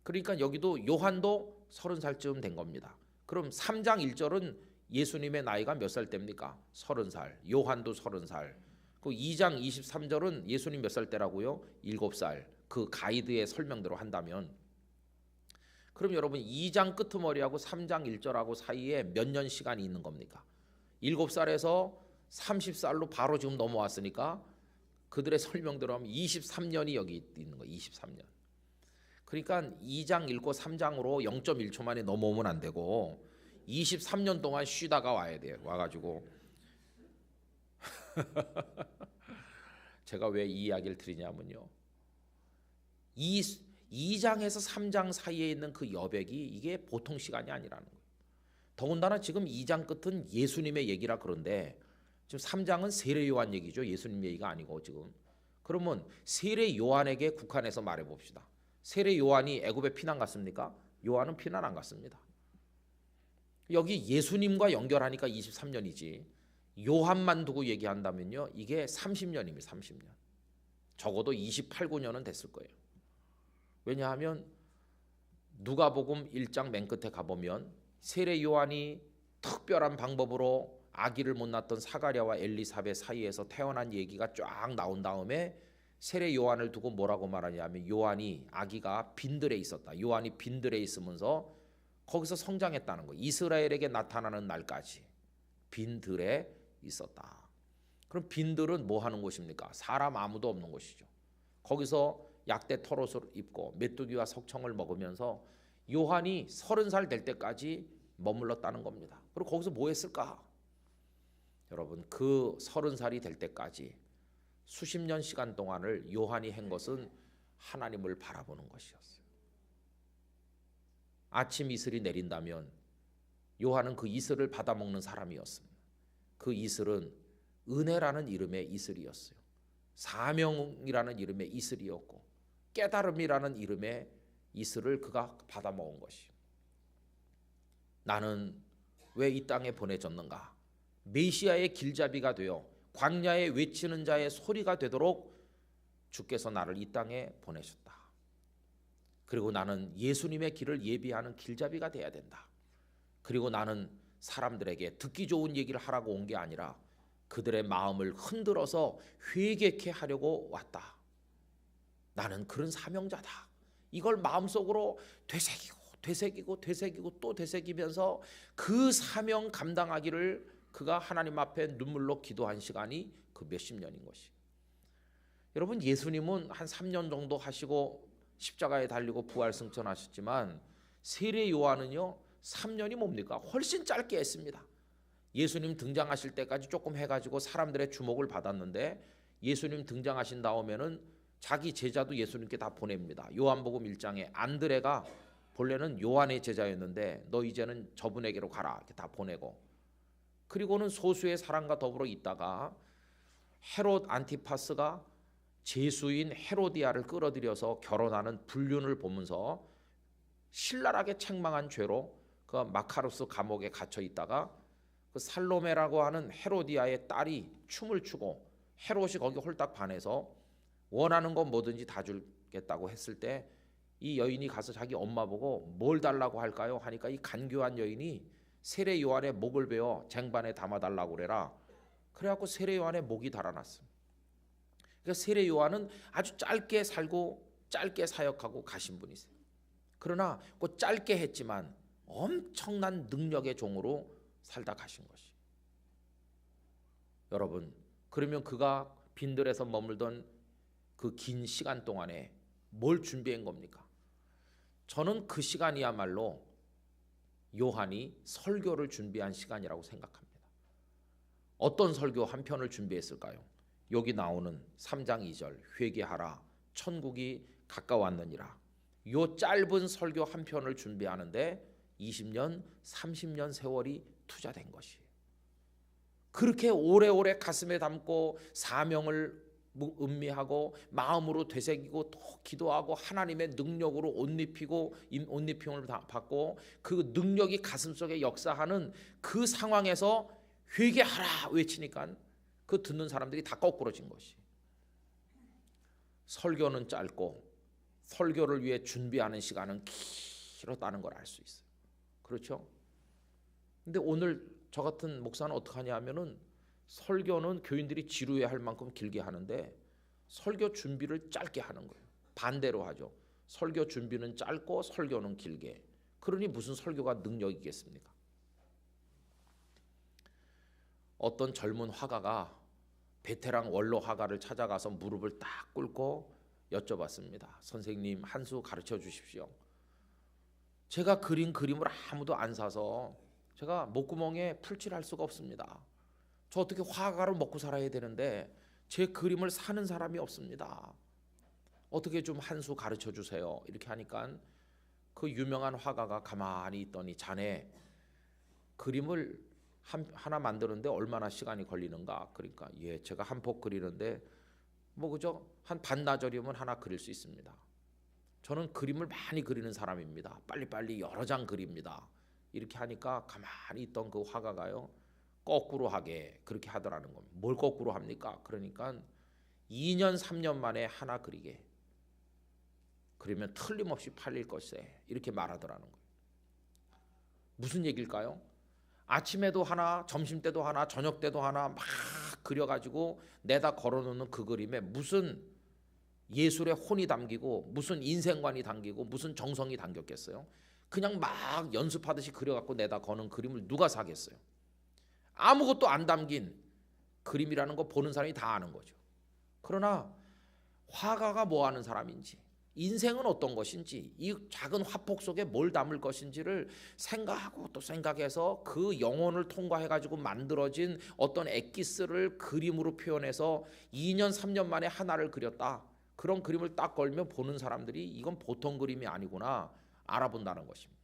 그러니까 여기도 요한도 30살쯤 된 겁니다. 그럼 3장 1절은 예수님의 나이가 몇 살 때입니까? 30살. 요한도 30살. 그 2장 23절은 예수님 몇 살 때라고요? 7살. 그 가이드의 설명대로 한다면, 그럼 여러분 2장 끄트머리하고 3장 1절하고 사이에 몇 년 시간이 있는 겁니까? 7살에서 30살로 바로 지금 넘어왔으니까 그들의 설명대로 하면 23년이 여기 있는 거예요. 23년. 그러니까 2장 읽고 3장으로 0.1초 만에 넘어오면 안 되고 23년 동안 쉬다가 와야 돼요. 와가지고 제가 왜 이 이야기를 드리냐면요, 2장에서 3장 사이에 있는 그 여백이 이게 보통 시간이 아니라는 거예요. 더군다나 지금 2장 끝은 예수님의 얘기라 그런데 지금 3장은 세례 요한 얘기죠. 예수님 얘기가 아니고 지금. 그러면 세례 요한에게 국한해서 말해 봅시다. 세례 요한이 애굽에 피난 갔습니까? 요한은 피난 안 갔습니다. 여기 예수님과 연결하니까 23년이지. 요한만 두고 얘기한다면요, 이게 30년입니다. 30년. 적어도 28, 9년은 됐을 거예요. 왜냐하면 누가복음 1장 맨 끝에 가보면 세례 요한이 특별한 방법으로 아기를 못 낳았던 사가랴와 엘리사벳 사이에서 태어난 얘기가 쫙 나온 다음에 세례 요한을 두고 뭐라고 말하냐면 요한이 아기가 빈들에 있었다. 요한이 빈들에 있으면서 거기서 성장했다는 거예요. 이스라엘에게 나타나는 날까지 빈들에 있었다. 그럼 빈들은 뭐 하는 곳입니까? 사람 아무도 없는 곳이죠. 거기서 약대 털옷을 입고 메뚜기와 석청을 먹으면서 요한이 30살 될 때까지 머물렀다는 겁니다. 그리고 거기서 뭐 했을까? 여러분, 그 30살이 될 때까지 수십 년 시간 동안을 요한이 한 것은 하나님을 바라보는 것이었어요. 아침 이슬이 내린다면 요한은 그 이슬을 받아먹는 사람이었습니다. 그 이슬은 은혜라는 이름의 이슬이었어요. 사명이라는 이름의 이슬이었고 깨달음이라는 이름의 이슬을 그가 받아먹은 것이. 나는 왜 이 땅에 보내졌는가? 메시아의 길잡이가 되어 광야에 외치는 자의 소리가 되도록 주께서 나를 이 땅에 보내셨다. 그리고 나는 예수님의 길을 예비하는 길잡이가 돼야 된다. 그리고 나는 사람들에게 듣기 좋은 얘기를 하라고 온 게 아니라 그들의 마음을 흔들어서 회개케 하려고 왔다. 나는 그런 사명자다. 이걸 마음속으로 되새기고 또 되새기면서 그 사명 감당하기를 그가 하나님 앞에 눈물로 기도한 시간이 그 몇십 년인 것이. 여러분, 예수님은 한 3년 정도 하시고 십자가에 달리고 부활 승천하셨지만 세례 요한은요 3년이 뭡니까? 훨씬 짧게 했습니다. 예수님 등장하실 때까지 조금 해가지고 사람들의 주목을 받았는데 예수님 등장하신 다음에는 자기 제자도 예수님께 다 보냅니다. 요한복음 1장에 안드레가 본래는 요한의 제자였는데 너 이제는 저분에게로 가라 이렇게 다 보내고, 그리고는 소수의 사람과 더불어 있다가 헤롯 안티파스가 제수인 헤로디아를 끌어들여서 결혼하는 불륜을 보면서 신랄하게 책망한 죄로 그 마카루스 감옥에 갇혀 있다가 그 살로메라고 하는 헤로디아의 딸이 춤을 추고 헤롯이 거기 홀딱 반해서 원하는 건 뭐든지 다 주겠다고 했을 때 이 여인이 가서 자기 엄마 보고 뭘 달라고 할까요? 하니까 이 간교한 여인이 세례 요한의 목을 베어 쟁반에 담아달라고 그래라. 그래갖고 세례 요한의 목이 달아났습니다. 그러니까 세례 요한은 아주 짧게 살고 짧게 사역하고 가신 분이세요. 그러나 그 짧게 했지만 엄청난 능력의 종으로 살다 가신 것이. 여러분, 그러면 그가 빈들에서 머물던 그 긴 시간 동안에 뭘 준비한 겁니까? 저는 그 시간이야말로 요한이 설교를 준비한 시간이라고 생각합니다. 어떤 설교 한 편을 준비했을까요? 여기 나오는 3장 2절 회개하라 천국이 가까웠느니라. 요 짧은 설교 한 편을 준비하는데 20년 30년 세월이 투자된 것이에요. 그렇게 오래오래 가슴에 담고 사명을 음미하고 마음으로 되새기고 또 기도하고 하나님의 능력으로 옷 입힘을 받고 그 능력이 가슴속에 역사하는 그 상황에서 회개하라 외치니까 그 듣는 사람들이 다 거꾸러진 것이. 설교는 짧고 설교를 위해 준비하는 시간은 길었다는 걸 알 수 있어요. 그렇죠? 근데 오늘 저 같은 목사는 어떻게 하냐 하면은 설교는 교인들이 지루해할 만큼 길게 하는데 설교 준비를 짧게 하는 거예요. 반대로 하죠. 설교 준비는 짧고 설교는 길게. 그러니 무슨 설교가 능력이겠습니까? 어떤 젊은 화가가 베테랑 원로 화가를 찾아가서 무릎을 딱 꿇고 여쭤봤습니다. 선생님, 한 수 가르쳐 주십시오. 제가 그린 그림을 아무도 안 사서 제가 목구멍에 풀칠할 수가 없습니다. 저 어떻게 화가로 먹고 살아야 되는데 제 그림을 사는 사람이 없습니다. 어떻게 좀 한 수 가르쳐 주세요. 이렇게 하니까 그 유명한 화가가 가만히 있더니 자네 그림을 하나 만드는데 얼마나 시간이 걸리는가? 그러니까 예, 제가 한 폭 그리는데 뭐 그죠? 한 반나절이면 하나 그릴 수 있습니다. 저는 그림을 많이 그리는 사람입니다. 빨리빨리 여러 장 그립니다. 이렇게 하니까 가만히 있던 그 화가가요, 거꾸로 하게 그렇게 하더라는 겁니다. 뭘 거꾸로 합니까? 그러니까 2년 3년 만에 하나 그리게. 그러면 틀림없이 팔릴 것이세. 이렇게 말하더라는 거예요. 무슨 얘기일까요? 아침에도 하나, 점심 때도 하나, 저녁 때도 하나 막 그려가지고 내다 걸어놓는 그 그림에 무슨 예술의 혼이 담기고 무슨 인생관이 담기고 무슨 정성이 담겼겠어요? 그냥 막 연습하듯이 그려갖고 내다 거는 그림을 누가 사겠어요? 아무것도 안 담긴 그림이라는 거 보는 사람이 다 아는 거죠. 그러나 화가가 뭐 하는 사람인지, 인생은 어떤 것인지, 이 작은 화폭 속에 뭘 담을 것인지를 생각하고 또 생각해서 그 영혼을 통과해가지고 만들어진 어떤 엑기스를 그림으로 표현해서 2년 3년 만에 하나를 그렸다. 그런 그림을 딱 걸면 보는 사람들이 이건 보통 그림이 아니구나 알아본다는 것입니다.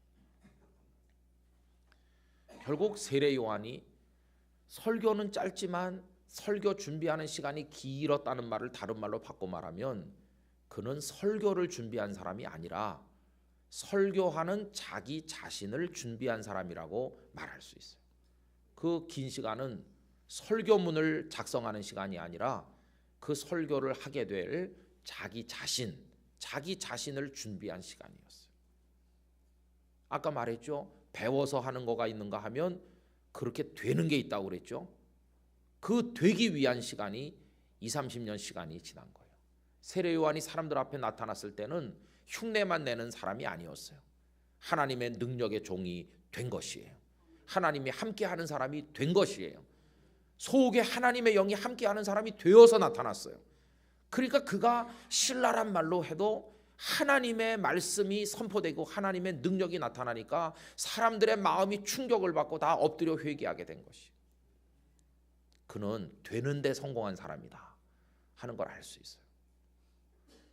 결국 세례 요한이 설교는 짧지만 설교 준비하는 시간이 길었다는 말을 다른 말로 바꿔 말하면 그는 설교를 준비한 사람이 아니라 설교하는 자기 자신을 준비한 사람이라고 말할 수 있어요. 그 긴 시간은 설교문을 작성하는 시간이 아니라 그 설교를 하게 될 자기 자신을 준비한 시간이었어요. 아까 말했죠. 배워서 하는 거가 있는가 하면 그렇게 되는 게 있다고 그랬죠. 그 되기 위한 시간이 20-30년 시간이 지난 거예요. 세례 요한이 사람들 앞에 나타났을 때는 흉내만 내는 사람이 아니었어요. 하나님의 능력의 종이 된 것이에요. 하나님이 함께하는 사람이 된 것이에요. 속에 하나님의 영이 함께하는 사람이 되어서 나타났어요. 그러니까 그가 신랄한 말로 해도 하나님의 말씀이 선포되고 하나님의 능력이 나타나니까 사람들의 마음이 충격을 받고 다 엎드려 회개하게 된 것이. 그는 되는데 성공한 사람이다 하는 걸 알 수 있어요.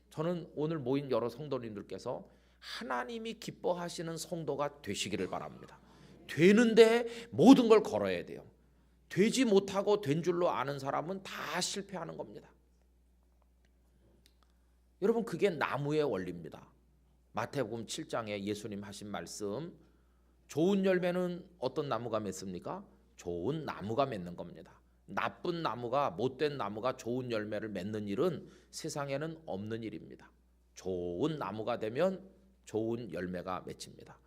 저는 오늘 모인 여러 성도님들께서 하나님이 기뻐하시는 성도가 되시기를 바랍니다. 되는데 모든 걸 걸어야 돼요. 되지 못하고 된 줄로 아는 사람은 다 실패하는 겁니다. 여러분, 그게 나무의 원리입니다. 마태복음 7장에 예수님 하신 말씀, 좋은 열매는 어떤 나무가 맺습니까? 좋은 나무가 맺는 겁니다. 나쁜 나무가, 못된 나무가 좋은 열매를 맺는 일은 세상에는 없는 일입니다. 좋은 나무가 되면 좋은 열매가 맺힙니다.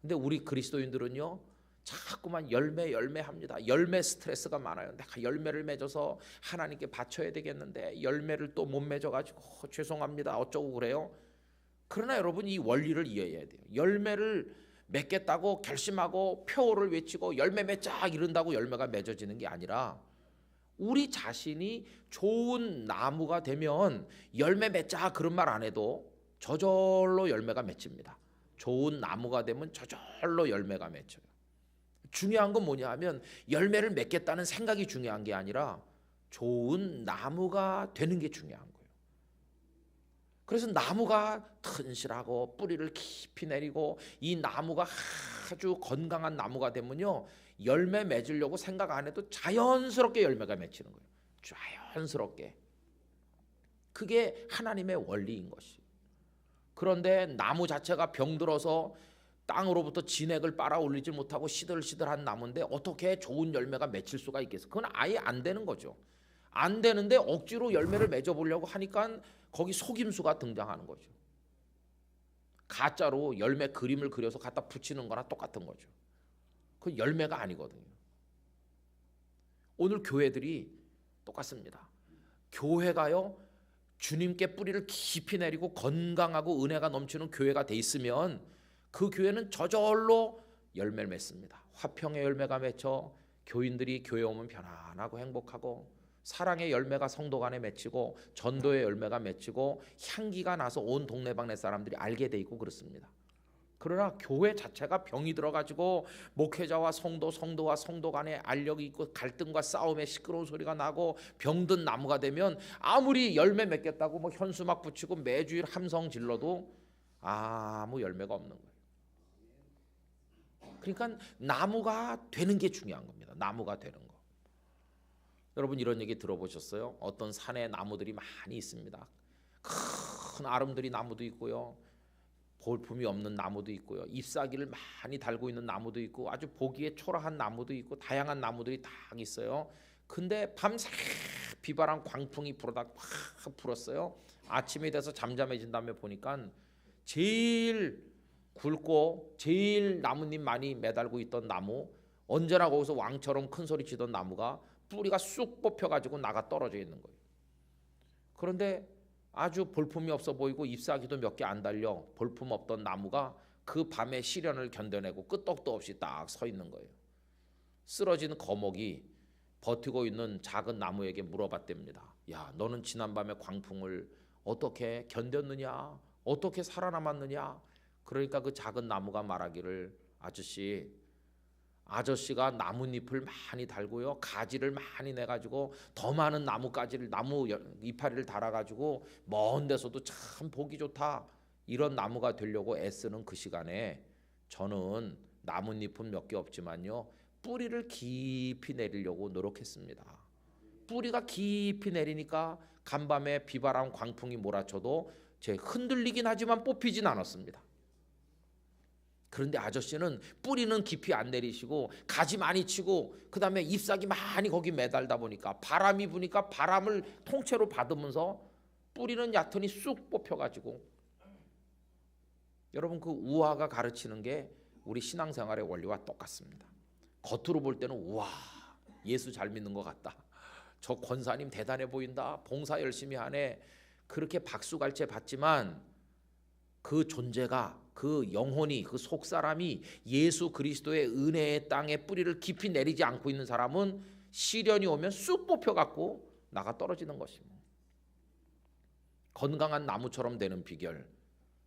근데 우리 그리스도인들은요, 자꾸만 열매 합니다. 열매 스트레스가 많아요. 내가 열매를 맺어서 하나님께 바쳐야 되겠는데 열매를 또 못 맺어가지고 죄송합니다 어쩌고 그래요. 그러나 여러분, 이 원리를 이해해야 돼요. 열매를 맺겠다고 결심하고 표를 외치고 열매 맺자 이런다고 열매가 맺어지는 게 아니라 우리 자신이 좋은 나무가 되면 열매 맺자 그런 말 안 해도 저절로 열매가 맺힙니다. 좋은 나무가 되면 저절로 열매가 맺혀요. 중요한 건 뭐냐 하면 열매를 맺겠다는 생각이 중요한 게 아니라 좋은 나무가 되는 게 중요한 거예요. 그래서 나무가 튼실하고 뿌리를 깊이 내리고 이 나무가 아주 건강한 나무가 되면요, 열매 맺으려고 생각 안 해도 자연스럽게 열매가 맺히는 거예요. 자연스럽게. 그게 하나님의 원리인 것이. 그런데 나무 자체가 병들어서 땅으로부터 진액을 빨아올리지 못하고 시들시들한 나무인데 어떻게 좋은 열매가 맺힐 수가 있겠어요? 그건 아예 안 되는 거죠. 안 되는데 억지로 열매를 맺어보려고 하니까 거기 속임수가 등장하는 거죠. 가짜로 열매 그림을 그려서 갖다 붙이는 거나 똑같은 거죠. 그건 열매가 아니거든요. 오늘 교회들이 똑같습니다. 교회가요, 주님께 뿌리를 깊이 내리고 건강하고 은혜가 넘치는 교회가 돼 있으면 그 교회는 저절로 열매를 맺습니다. 화평의 열매가 맺혀 교인들이 교회 오면 편안하고 행복하고, 사랑의 열매가 성도 간에 맺히고, 전도의 열매가 맺히고, 향기가 나서 온 동네방네 사람들이 알게 돼 있고 그렇습니다. 그러나 교회 자체가 병이 들어가지고 목회자와 성도와 성도 간에 알력이 있고 갈등과 싸움에 시끄러운 소리가 나고 병든 나무가 되면 아무리 열매 맺겠다고 뭐 현수막 붙이고 매주일 함성 질러도 아무 열매가 없는 거예요. 그러니까 나무가 되는 게 중요한 겁니다. 나무가 되는 거. 여러분 이런 얘기 들어보셨어요? 어떤 산에 나무들이 많이 있습니다. 큰 아름드리 나무도 있고요, 볼품이 없는 나무도 있고요, 잎사귀를 많이 달고 있는 나무도 있고, 아주 보기에 초라한 나무도 있고, 다양한 나무들이 다 있어요. 근데 밤새 비바람 광풍이 불어다 확 불었어요. 아침이 돼서 잠잠해진 다음에 보니까 제일 굵고 제일 나뭇잎 많이 매달고 있던 나무, 언제나 거기서 왕처럼 큰 소리 치던 나무가 뿌리가 쑥 뽑혀가지고 나가 떨어져 있는 거예요. 그런데 아주 볼품이 없어 보이고 잎사귀도 몇 개 안 달려 볼품 없던 나무가 그 밤의 시련을 견뎌내고 끄떡도 없이 딱 서 있는 거예요. 쓰러진 거목이 버티고 있는 작은 나무에게 물어봤답니다. 야, 너는 지난밤의 광풍을 어떻게 견뎠느냐? 어떻게 살아남았느냐? 그러니까 그 작은 나무가 말하기를, 아저씨가 나뭇잎을 많이 달고요, 가지를 많이 내가지고 더 많은 나무 이파리를 달아가지고 먼 데서도 참 보기 좋다, 이런 나무가 되려고 애쓰는 그 시간에 저는 나뭇잎은 몇 개 없지만요, 뿌리를 깊이 내리려고 노력했습니다. 뿌리가 깊이 내리니까 간밤에 비바람 광풍이 몰아쳐도 제 흔들리긴 하지만 뽑히진 않았습니다. 그런데 아저씨는 뿌리는 깊이 안 내리시고 가지 많이 치고 그 다음에 잎사귀 많이 거기 매달다 보니까 바람이 부니까 바람을 통째로 받으면서 뿌리는 얕으니 쑥 뽑혀가지고, 여러분 그 우화가 가르치는 게 우리 신앙생활의 원리와 똑같습니다. 겉으로 볼 때는 우와, 예수 잘 믿는 것 같다, 저 권사님 대단해 보인다, 봉사 열심히 하네, 그렇게 박수갈채 받지만 그 존재가, 그 영혼이, 그 속사람이 예수 그리스도의 은혜의 땅에 뿌리를 깊이 내리지 않고 있는 사람은 시련이 오면 쑥 뽑혀갖고 나가 떨어지는 것입니다. 건강한 나무처럼 되는 비결,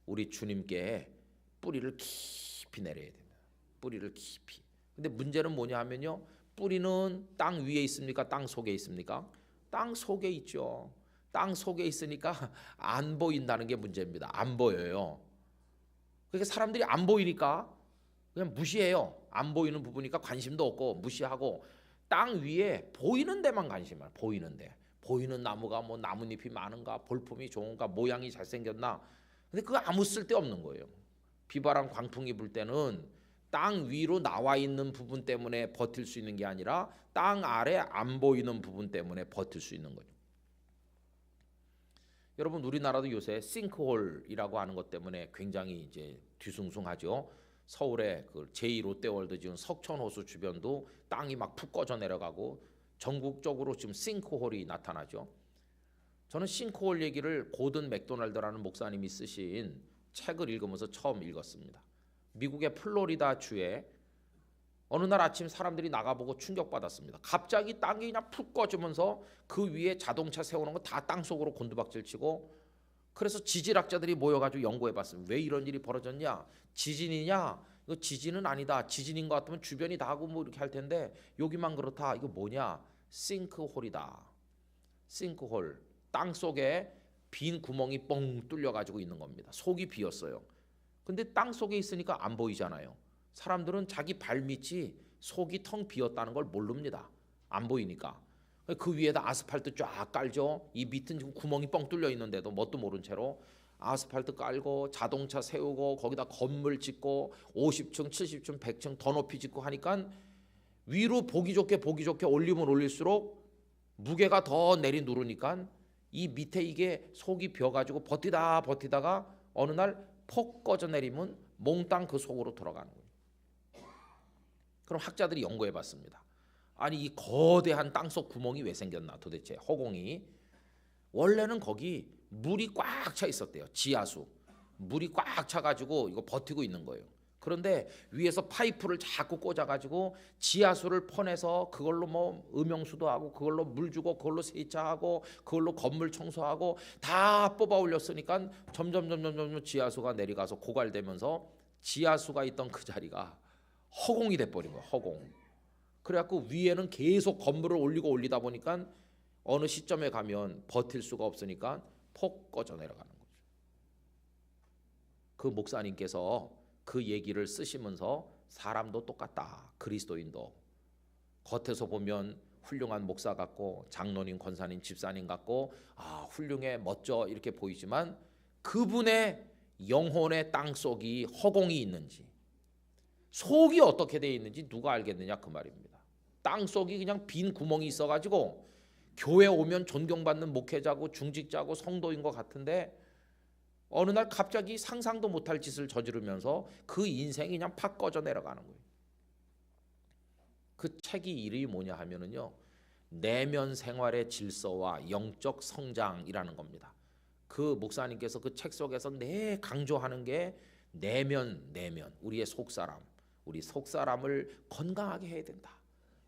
우리 주님께 뿌리를 깊이 내려야 됩니다. 뿌리를 깊이. 근데 문제는 뭐냐 하면요, 뿌리는 땅 위에 있습니까? 땅 속에 있습니까? 땅 속에 있죠. 땅 속에 있으니까 안 보인다는 게 문제입니다. 안 보여요. 그러니까 사람들이 안 보이니까 그냥 무시해요. 안 보이는 부분이니까 관심도 없고 무시하고, 땅 위에 보이는 데만 관심을, 보이는 데, 보이는 나무가 뭐 나뭇잎이 많은가, 볼품이 좋은가, 모양이 잘생겼나, 근데 그거 아무 쓸데 없는 거예요. 비바람 광풍이 불 때는 땅 위로 나와 있는 부분 때문에 버틸 수 있는 게 아니라 땅 아래 안 보이는 부분 때문에 버틸 수 있는 거죠. 여러분 우리나라도 요새 싱크홀이라고 하는 것 때문에 굉장히 이제 뒤숭숭하죠. 서울의 그 제2롯데월드 지금 석천호수 주변도 땅이 막 푹 꺼져 내려가고 전국적으로 지금 싱크홀이 나타나죠. 저는 싱크홀 얘기를 고든 맥도날드라는 목사님이 쓰신 책을 읽으면서 처음 읽었습니다. 미국의 플로리다 주에 어느 날 아침 사람들이 나가보고 충격받았습니다. 갑자기 땅이 그냥 푹 꺼지면서 그 위에 자동차 세우는 거 다 땅속으로 곤두박질 치고, 그래서 지질학자들이 모여가지고 연구해봤습니다. 왜 이런 일이 벌어졌냐? 지진이냐? 이거 지진은 아니다. 지진인 것 같으면 주변이 다 하고 뭐 이렇게 할 텐데 여기만 그렇다. 이거 뭐냐? 싱크홀이다. 싱크홀. 땅 속에 빈 구멍이 뻥 뚫려가지고 있는 겁니다. 속이 비었어요. 근데 땅 속에 있으니까 안 보이잖아요. 사람들은 자기 발밑이 속이 텅 비었다는 걸 모릅니다. 안 보이니까. 그 위에다 아스팔트 쫙 깔죠. 이 밑은 지금 구멍이 뻥 뚫려 있는데도 뭣도 모른 채로 아스팔트 깔고 자동차 세우고 거기다 건물 짓고 50층, 70층, 100층 더 높이 짓고 하니까 위로 보기 좋게 올리면 올릴수록 무게가 더 내리 누르니까 이 밑에 이게 속이 비어가지고 버티다가 어느 날 폭 꺼져 내리면 몽땅 그 속으로 들어가는 거예요. 그럼 학자들이 연구해 봤습니다. 아니 이 거대한 땅속 구멍이 왜 생겼나 도대체 허공이. 원래는 거기 물이 꽉 차 있었대요. 지하수. 물이 꽉 차가지고 이거 버티고 있는 거예요. 그런데 위에서 파이프를 자꾸 꽂아가지고 지하수를 퍼내서 그걸로 뭐 음용수도 하고 그걸로 물 주고 그걸로 세차하고 그걸로 건물 청소하고 다 뽑아 올렸으니까 점점 지하수가 내려가서 고갈되면서 지하수가 있던 그 자리가 허공이 돼버린 거야. 허공. 그래갖고 위에는 계속 건물을 올리고 올리다 보니까 어느 시점에 가면 버틸 수가 없으니까 폭 꺼져 내려가는 거죠. 그 목사님께서 그 얘기를 쓰시면서 사람도 똑같다. 그리스도인도 겉에서 보면 훌륭한 목사 같고 장로님, 권사님, 집사님 같고 훌륭해 멋져 이렇게 보이지만 그분의 영혼의 땅속이 허공이 있는지 속이 어떻게 되어 있는지 누가 알겠느냐 그 말입니다. 땅속이 그냥 빈 구멍이 있어가지고 교회 오면 존경받는 목회자고 중직자고 성도인 것 같은데 어느 날 갑자기 상상도 못할 짓을 저지르면서 그 인생이 그냥 팍 꺼져 내려가는 거예요. 그 책이 이름이 뭐냐 하면은요, 내면 생활의 질서와 영적 성장이라는 겁니다. 그 목사님께서 그 책 속에서 강조하는 게 내면 우리의 속사람, 우리 속사람을 건강하게 해야 된다.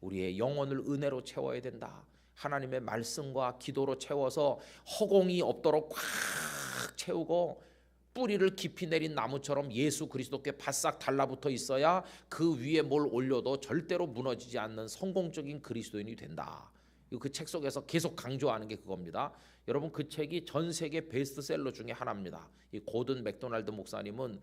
우리의 영혼을 은혜로 채워야 된다. 하나님의 말씀과 기도로 채워서 허공이 없도록 꽉 채우고 뿌리를 깊이 내린 나무처럼 예수 그리스도께 바싹 달라붙어 있어야 그 위에 뭘 올려도 절대로 무너지지 않는 성공적인 그리스도인이 된다. 그 책 속에서 계속 강조하는 게 그겁니다. 여러분 그 책이 전 세계 베스트셀러 중에 하나입니다. 이 고든 맥도날드 목사님은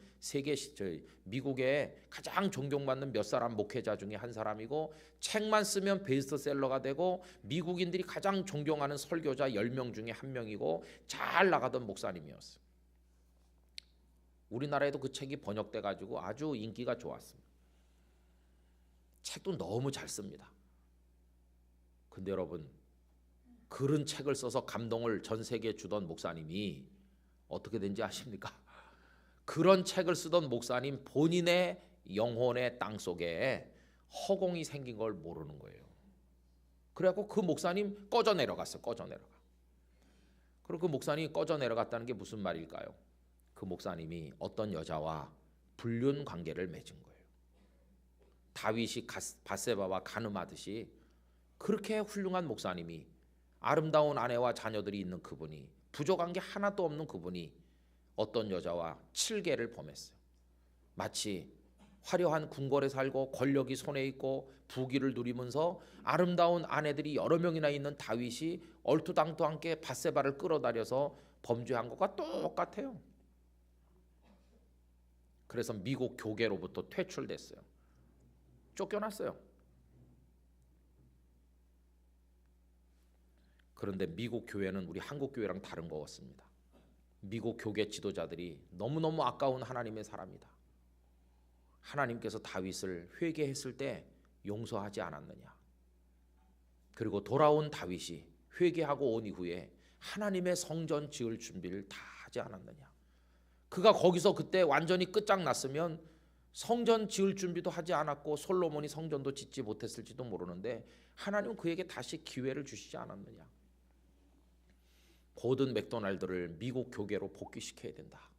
미국의 가장 존경받는 몇 사람 목회자 중에 한 사람이고 책만 쓰면 베스트셀러가 되고 미국인들이 가장 존경하는 설교자 10명 중에 한 명이고 잘 나가던 목사님이었어요. 우리나라에도 그 책이 번역돼 가지고 아주 인기가 좋았습니다. 책도 너무 잘 씁니다. 근데 여러분 그런 책을 써서 감동을 전 세계에 주던 목사님이 어떻게 된지 아십니까? 그런 책을 쓰던 목사님 본인의 영혼의 땅속에 허공이 생긴 걸 모르는 거예요. 그래갖고 그 목사님 꺼져 내려갔어요. 꺼져 내려가. 그리고 그 목사님이 꺼져 내려갔다는 게 무슨 말일까요? 그 목사님이 어떤 여자와 불륜 관계를 맺은 거예요. 다윗이 밧세바와 간음하듯이 그렇게 훌륭한 목사님이 아름다운 아내와 자녀들이 있는 그분이 부족한 게 하나도 없는 그분이 어떤 여자와 7계를 범했어요. 마치 화려한 궁궐에 살고 권력이 손에 있고 부귀를 누리면서 아름다운 아내들이 여러 명이나 있는 다윗이 얼토당토하게 밧세바를 끌어다려서 범죄한 것과 똑같아요. 그래서 미국 교계로부터 퇴출됐어요. 쫓겨났어요. 그런데 미국 교회는 우리 한국 교회랑 다른 것 같습니다. 미국 교계 지도자들이 너무너무 아까운 하나님의 사람이다. 하나님께서 다윗을 회개했을 때 용서하지 않았느냐. 그리고 돌아온 다윗이 회개하고 온 이후에 하나님의 성전 지을 준비를 다 하지 않았느냐. 그가 거기서 그때 완전히 끝장났으면 성전 지을 준비도 하지 않았고 솔로몬이 성전도 짓지 못했을지도 모르는데 하나님은 그에게 다시 기회를 주시지 않았느냐. 고든 맥도날드를 미국 교계로 복귀시켜야 된다.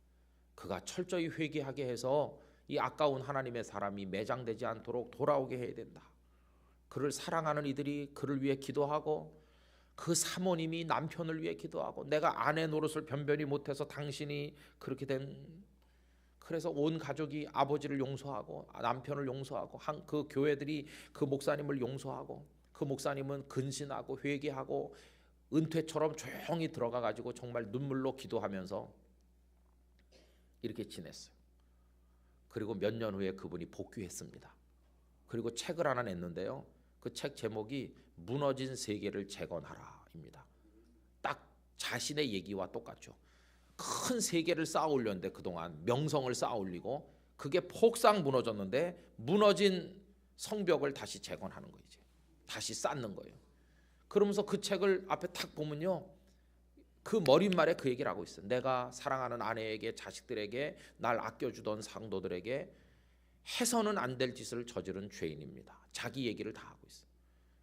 그가 철저히 회개하게 해서 이 아까운 하나님의 사람이 매장되지 않도록 돌아오게 해야 된다. 그를 사랑하는 이들이 그를 위해 기도하고 그 사모님이 남편을 위해 기도하고 내가 아내 노릇을 변변히 못해서 당신이 그렇게 된 그래서 온 가족이 아버지를 용서하고 남편을 용서하고 그 교회들이 그 목사님을 용서하고 그 목사님은 근신하고 회개하고 은퇴처럼 조용히 들어가 가지고 정말 눈물로 기도하면서 이렇게 지냈어요. 그리고 몇 년 후에 그분이 복귀했습니다. 그리고 책을 하나 냈는데요. 그 책 제목이 무너진 세계를 재건하라입니다. 딱 자신의 얘기와 똑같죠. 큰 세계를 쌓아 올렸는데 그동안 명성을 쌓아 올리고 그게 폭삭 무너졌는데 무너진 성벽을 다시 재건하는 거예요. 이제. 다시 쌓는 거예요. 그러면서 그 책을 앞에 탁 보면요. 그 머릿말에 그 얘기를 하고 있어요. 내가 사랑하는 아내에게 자식들에게 날 아껴주던 상도들에게 해서는 안 될 짓을 저지른 죄인입니다. 자기 얘기를 다 하고 있어요.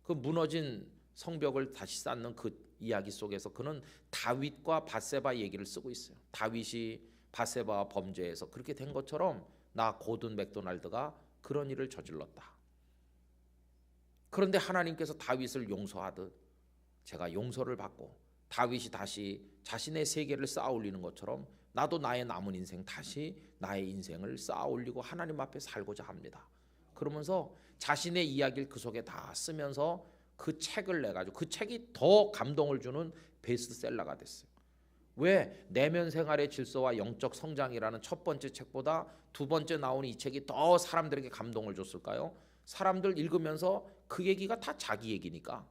그 무너진 성벽을 다시 쌓는 그 이야기 속에서 그는 다윗과 밧세바 얘기를 쓰고 있어요. 다윗이 밧세바와 범죄해서 그렇게 된 것처럼 나 고든 맥도날드가 그런 일을 저질렀다. 그런데 하나님께서 다윗을 용서하듯 제가 용서를 받고 다윗이 다시 자신의 세계를 쌓아 올리는 것처럼 나도 나의 남은 인생 다시 나의 인생을 쌓아 올리고 하나님 앞에 살고자 합니다. 그러면서 자신의 이야기를 그 속에 다 쓰면서 그 책을 내가지고 그 책이 더 감동을 주는 베스트셀러가 됐어요. 왜? 내면 생활의 질서와 영적 성장이라는 첫 번째 책보다 두 번째 나온 이 책이 더 사람들에게 감동을 줬을까요? 사람들 읽으면서 그 얘기가 다 자기 얘기니까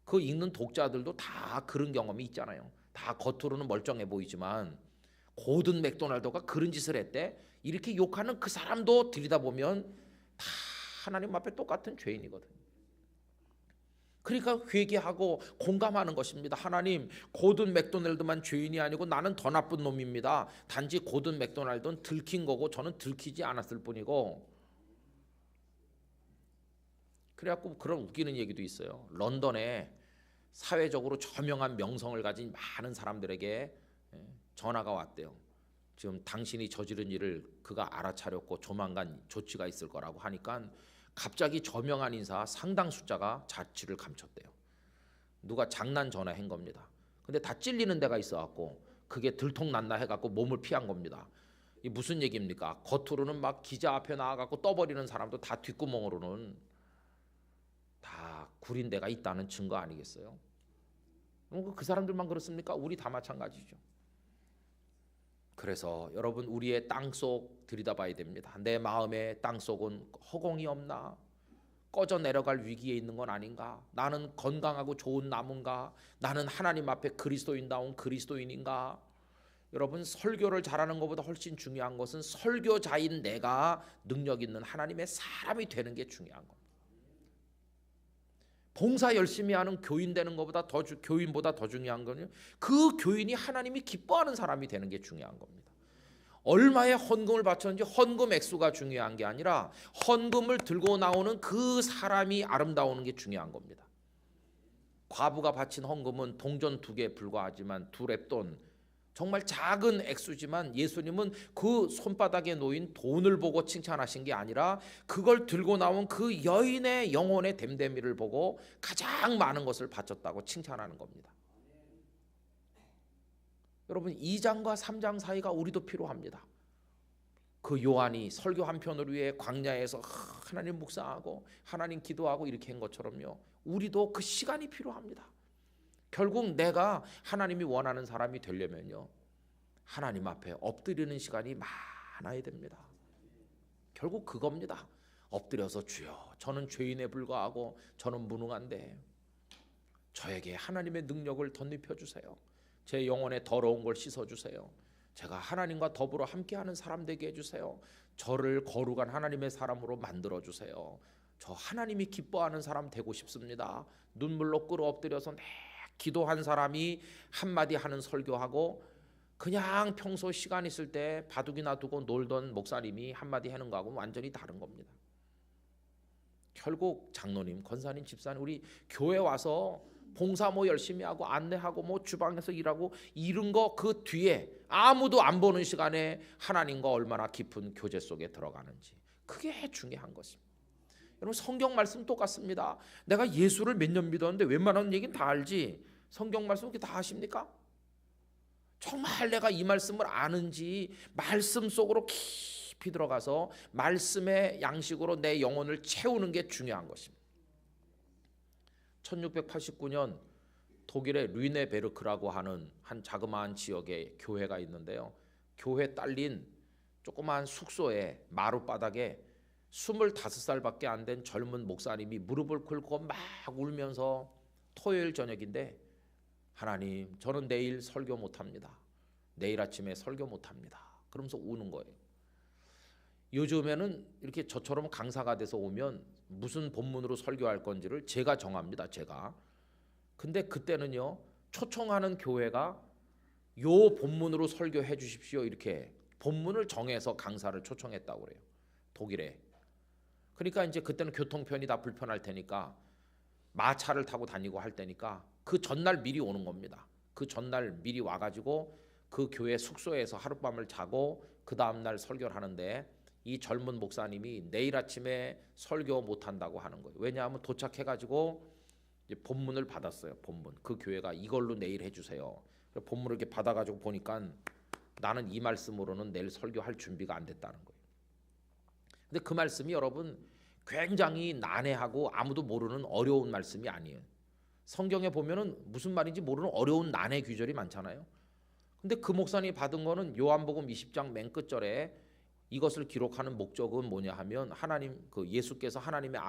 그 읽는 독자들도 다 그런 경험이 있잖아요. 다 겉으로는 멀쩡해 보이지만 고든 맥도날드가 그런 짓을 했대. 이렇게 욕하는 그 사람도 들여다보면 다 하나님 앞에 똑같은 죄인이거든요. 그러니까 회개하고 공감하는 것입니다. 하나님, 고든 맥도날드만 죄인이 아니고 나는 더 나쁜 놈입니다. 단지 고든 맥도날드는 들킨 거고 저는 들키지 않았을 뿐이고. 그래갖고 그런 웃기는 얘기도 있어요. 런던에 사회적으로 저명한 명성을 가진 많은 사람들에게 전화가 왔대요. 지금 당신이 저지른 일을 그가 알아차렸고 조만간 조치가 있을 거라고 하니까 갑자기 저명한 인사 상당 숫자가 자취를 감췄대요. 누가 장난 전화한 겁니다. 근데 다 찔리는 데가 있어갖고 그게 들통났나 해갖고 몸을 피한 겁니다. 이 무슨 얘기입니까? 겉으로는 막 기자 앞에 나와갖고 떠버리는 사람도 다 뒷구멍으로는 다 구린 데가 있다는 증거 아니겠어요? 그 사람들만 그렇습니까? 우리 다 마찬가지죠. 그래서 여러분 우리의 땅속 들여다봐야 됩니다. 내 마음의 땅속은 허공이 없나? 꺼져 내려갈 위기에 있는 건 아닌가? 나는 건강하고 좋은 나무인가? 나는 하나님 앞에 그리스도인다운 그리스도인인가? 여러분 설교를 잘하는 것보다 훨씬 중요한 것은 설교자인 내가 능력 있는 하나님의 사람이 되는 게 중요한 겁니다. 봉사 열심히 하는 교인 되는 것보다 교인보다 더 중요한 거는 그 교인이 하나님이 기뻐하는 사람이 되는 게 중요한 겁니다. 얼마의 헌금을 바쳤는지 헌금 액수가 중요한 게 아니라 헌금을 들고 나오는 그 사람이 아름다우는 게 중요한 겁니다. 과부가 바친 헌금은 동전 2개에 불과하지만 2렙돈 정말 작은 액수지만 예수님은 그 손바닥에 놓인 돈을 보고 칭찬하신 게 아니라 그걸 들고 나온 그 여인의 영혼의 됨됨이를 보고 가장 많은 것을 바쳤다고 칭찬하는 겁니다. 여러분 2장과 3장 사이가 우리도 필요합니다. 그 요한이 설교 한 편을 위해 광야에서 하나님 묵상하고 하나님 기도하고 이렇게 한 것처럼요. 우리도 그 시간이 필요합니다. 결국 내가 하나님이 원하는 사람이 되려면요. 하나님 앞에 엎드리는 시간이 많아야 됩니다. 결국 그겁니다. 엎드려서 주여 저는 죄인에 불과하고 저는 무능한데 저에게 하나님의 능력을 덧입혀 주세요. 제 영혼의 더러운 걸 씻어주세요. 제가 하나님과 더불어 함께하는 사람 되게 해주세요. 저를 거룩한 하나님의 사람으로 만들어주세요. 저 하나님이 기뻐하는 사람 되고 싶습니다. 눈물로 끌어 엎드려서 기도한 사람이 한마디 하는 설교하고 그냥 평소 시간 있을 때 바둑이나 두고 놀던 목사님이 한마디 하는 거하고는 완전히 다른 겁니다. 결국 장로님, 권사님, 집사님 우리 교회 와서 봉사 열심히 하고 안내하고 주방에서 일하고 이런 거 그 뒤에 아무도 안 보는 시간에 하나님과 얼마나 깊은 교제 속에 들어가는지 그게 중요한 것입니다. 여러분 성경 말씀 똑같습니다. 내가 예수를 몇 년 믿었는데 웬만한 얘기는 다 알지 성경 말씀 그렇게 다 아십니까? 정말 내가 이 말씀을 아는지 말씀 속으로 깊이 들어가서 말씀의 양식으로 내 영혼을 채우는 게 중요한 것입니다. 1689년 독일의 르네베르크라고 하는 한 자그마한 지역에 교회가 있는데요. 교회 딸린 조그마한 숙소에 마룻바닥에 25살밖에 안 된 젊은 목사님이 무릎을 꿇고 막 울면서 토요일 저녁인데 하나님 저는 내일 설교 못합니다. 내일 아침에 설교 못합니다. 그러면서 우는 거예요. 요즘에는 이렇게 저처럼 강사가 돼서 오면 무슨 본문으로 설교할 건지를 제가 정합니다. 제가. 근데 그때는요. 초청하는 교회가 요 본문으로 설교해 주십시오. 이렇게 본문을 정해서 강사를 초청했다고 그래요. 독일에. 그러니까 이제 그때는 교통편이 다 불편할 테니까 마차를 타고 다니고 할 때니까 그 전날 미리 오는 겁니다. 그 전날 미리 와가지고 그 교회 숙소에서 하룻밤을 자고 그 다음날 설교를 하는데, 이 젊은 목사님이 내일 아침에 설교 못한다고 하는 거예요. 왜냐하면 도착해가지고 이제 본문을 받았어요. 본문. 그 교회가 이걸로 내일 해주세요. 본문을 이렇게 받아가지고 보니까 나는 이 말씀으로는 내일 설교할 준비가 안 됐다는 거예요. 근데 그 말씀이 여러분 굉장히 난해하고 아무도 모르는 어려운 말씀이 아니에요. 성경에 보면은 무슨 말인지 모르는 어려운 난해 규절이 많잖아요. 근데 그 목사님이 받은 거는 요한복음 20장 맨 끝절에 이것을 기록하는 목적은 뭐냐 하면, 하나님 그 예수께서 하나님의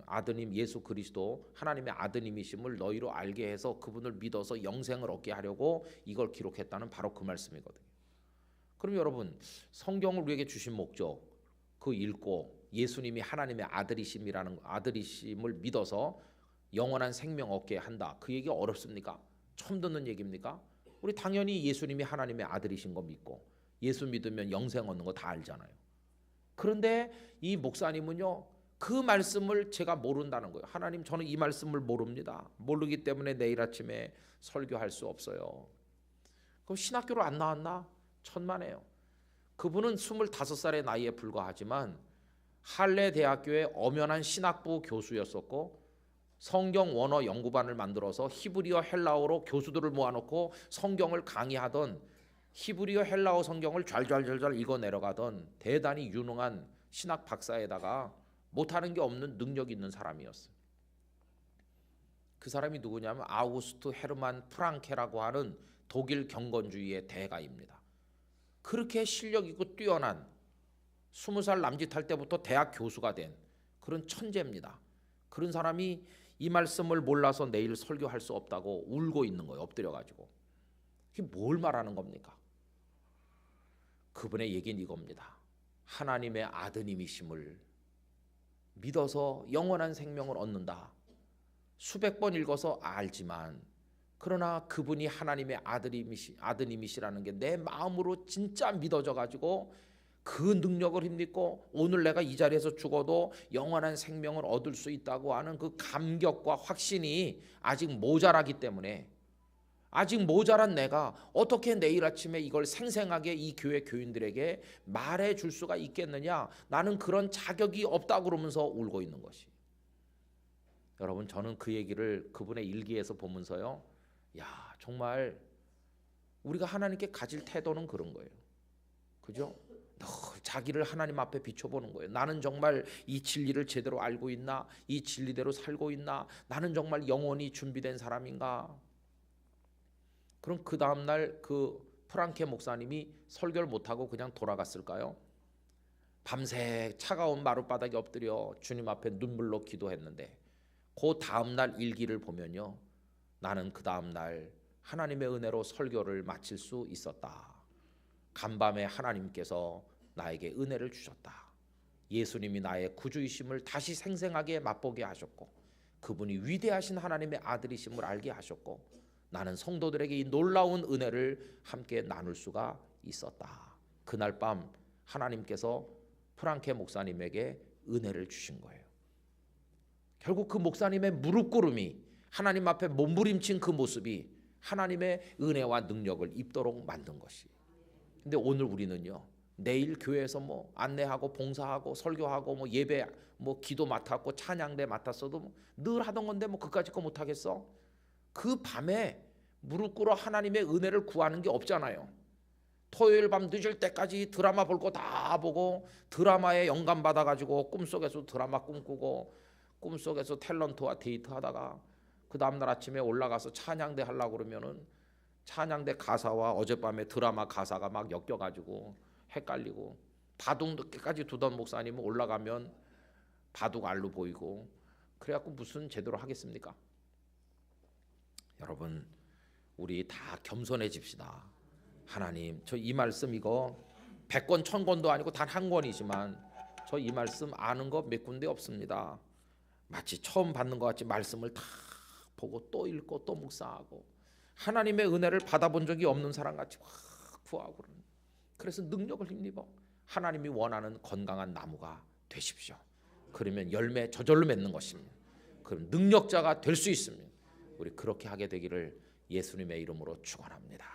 아드님 예수 그리스도 하나님의 아드님이심을 너희로 알게 해서 그분을 믿어서 영생을 얻게 하려고 이걸 기록했다는 바로 그 말씀이거든요. 그럼 여러분 성경을 우리에게 주신 목적, 그 읽고 예수님이 하나님의 아들이심을 믿어서 영원한 생명 얻게 한다. 그 얘기 어렵습니까? 처음 듣는 얘기입니까? 우리 당연히 예수님이 하나님의 아들이신 거 믿고 예수 믿으면 영생 얻는 거 다 알잖아요. 그런데 이 목사님은요, 그 말씀을 제가 모른다는 거예요. 하나님, 저는 이 말씀을 모릅니다. 모르기 때문에 내일 아침에 설교할 수 없어요. 그럼 신학교를 안 나왔나? 천만에요. 그분은 25살의 나이에 불과하지만 할레 대학교의 엄연한 신학부 교수였었고, 성경 원어 연구반을 만들어서 히브리어 헬라어로 교수들을 모아놓고 성경을 강의하던, 히브리어 헬라어 성경을 잘 읽어 내려가던 대단히 유능한 신학 박사에다가 못하는 게 없는 능력 있는 사람이었어요. 그 사람이 누구냐면 아우구스트 헤르만 프랑케라고 하는 독일 경건주의의 대가입니다. 그렇게 실력 있고 뛰어난 20살 남짓할 때부터 대학 교수가 된 그런 천재입니다. 그런 사람이 이 말씀을 몰라서 내일 설교할 수 없다고 울고 있는 거예요. 엎드려가지고. 이게 뭘 말하는 겁니까? 그분의 얘기는 이겁니다. 하나님의 아드님이심을 믿어서 영원한 생명을 얻는다. 수백 번 읽어서 알지만, 그러나 그분이 하나님의 아드님이시라는 게 내 마음으로 진짜 믿어져 가지고 그 능력을 힘입고 오늘 내가 이 자리에서 죽어도 영원한 생명을 얻을 수 있다고 하는 그 감격과 확신이 아직 모자라기 때문에, 아직 모자란 내가 어떻게 내일 아침에 이걸 생생하게 이 교회 교인들에게 말해 줄 수가 있겠느냐, 나는 그런 자격이 없다 그러면서 울고 있는 것이. 여러분, 저는 그 얘기를 그분의 일기에서 보면서요, 야, 정말 우리가 하나님께 가질 태도는 그런 거예요. 그죠? 늘 자기를 하나님 앞에 비춰보는 거예요. 나는 정말 이 진리를 제대로 알고 있나? 이 진리대로 살고 있나? 나는 정말 영원히 준비된 사람인가? 그럼 그 다음날 그 프랑케 목사님이 설교를 못하고 그냥 돌아갔을까요? 밤새 차가운 마룻바닥에 엎드려 주님 앞에 눈물로 기도했는데, 그 다음날 일기를 보면요, 나는 그 다음날 하나님의 은혜로 설교를 마칠 수 있었다. 간밤에 하나님께서 나에게 은혜를 주셨다. 예수님이 나의 구주이심을 다시 생생하게 맛보게 하셨고, 그분이 위대하신 하나님의 아들이심을 알게 하셨고, 나는 성도들에게 이 놀라운 은혜를 함께 나눌 수가 있었다. 그날 밤 하나님께서 프랑케 목사님에게 은혜를 주신 거예요. 결국 그 목사님의 무릎 꿇음이, 하나님 앞에 몸부림친 그 모습이 하나님의 은혜와 능력을 입도록 만든 것이. 근데 오늘 우리는요, 내일 교회에서 뭐 안내하고 봉사하고 설교하고 뭐 예배 뭐 기도 맡았고 찬양대 맡았어도 늘 하던 건데 뭐 그까짓 거 못하겠어? 그 밤에 무릎 꿇어 하나님의 은혜를 구하는 게 없잖아요. 토요일 밤 늦을 때까지 드라마 볼 거 다 보고 드라마에 영감 받아가지고 꿈속에서 드라마 꿈꾸고 꿈속에서 탤런트와 데이트하다가 그 다음날 아침에 올라가서 찬양대 하려고 그러면은 찬양대 가사와 어젯밤에 드라마 가사가 막 엮여가지고 헷갈리고, 바둑 늦게까지 두던 목사님은 올라가면 바둑 알로 보이고, 그래갖고 무슨 제대로 하겠습니까? 여러분, 우리 다 겸손해집시다. 하나님, 저 이 말씀 이거 100권 1000권도 아니고 단 한 권이지만 저 이 말씀 아는 거 몇 군데 없습니다. 마치 처음 받는 것 같이 말씀을 다 보고 또 읽고 또 묵상하고 하나님의 은혜를 받아본 적이 없는 사람 같이 구하고 그러는. 그래서 능력을 힘입어 하나님이 원하는 건강한 나무가 되십시오. 그러면 열매 저절로 맺는 것입니다. 그런 능력자가 될 수 있습니다. 우리 그렇게 하게 되기를 예수님의 이름으로 축원합니다.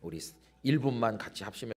우리 1분만 같이 합심해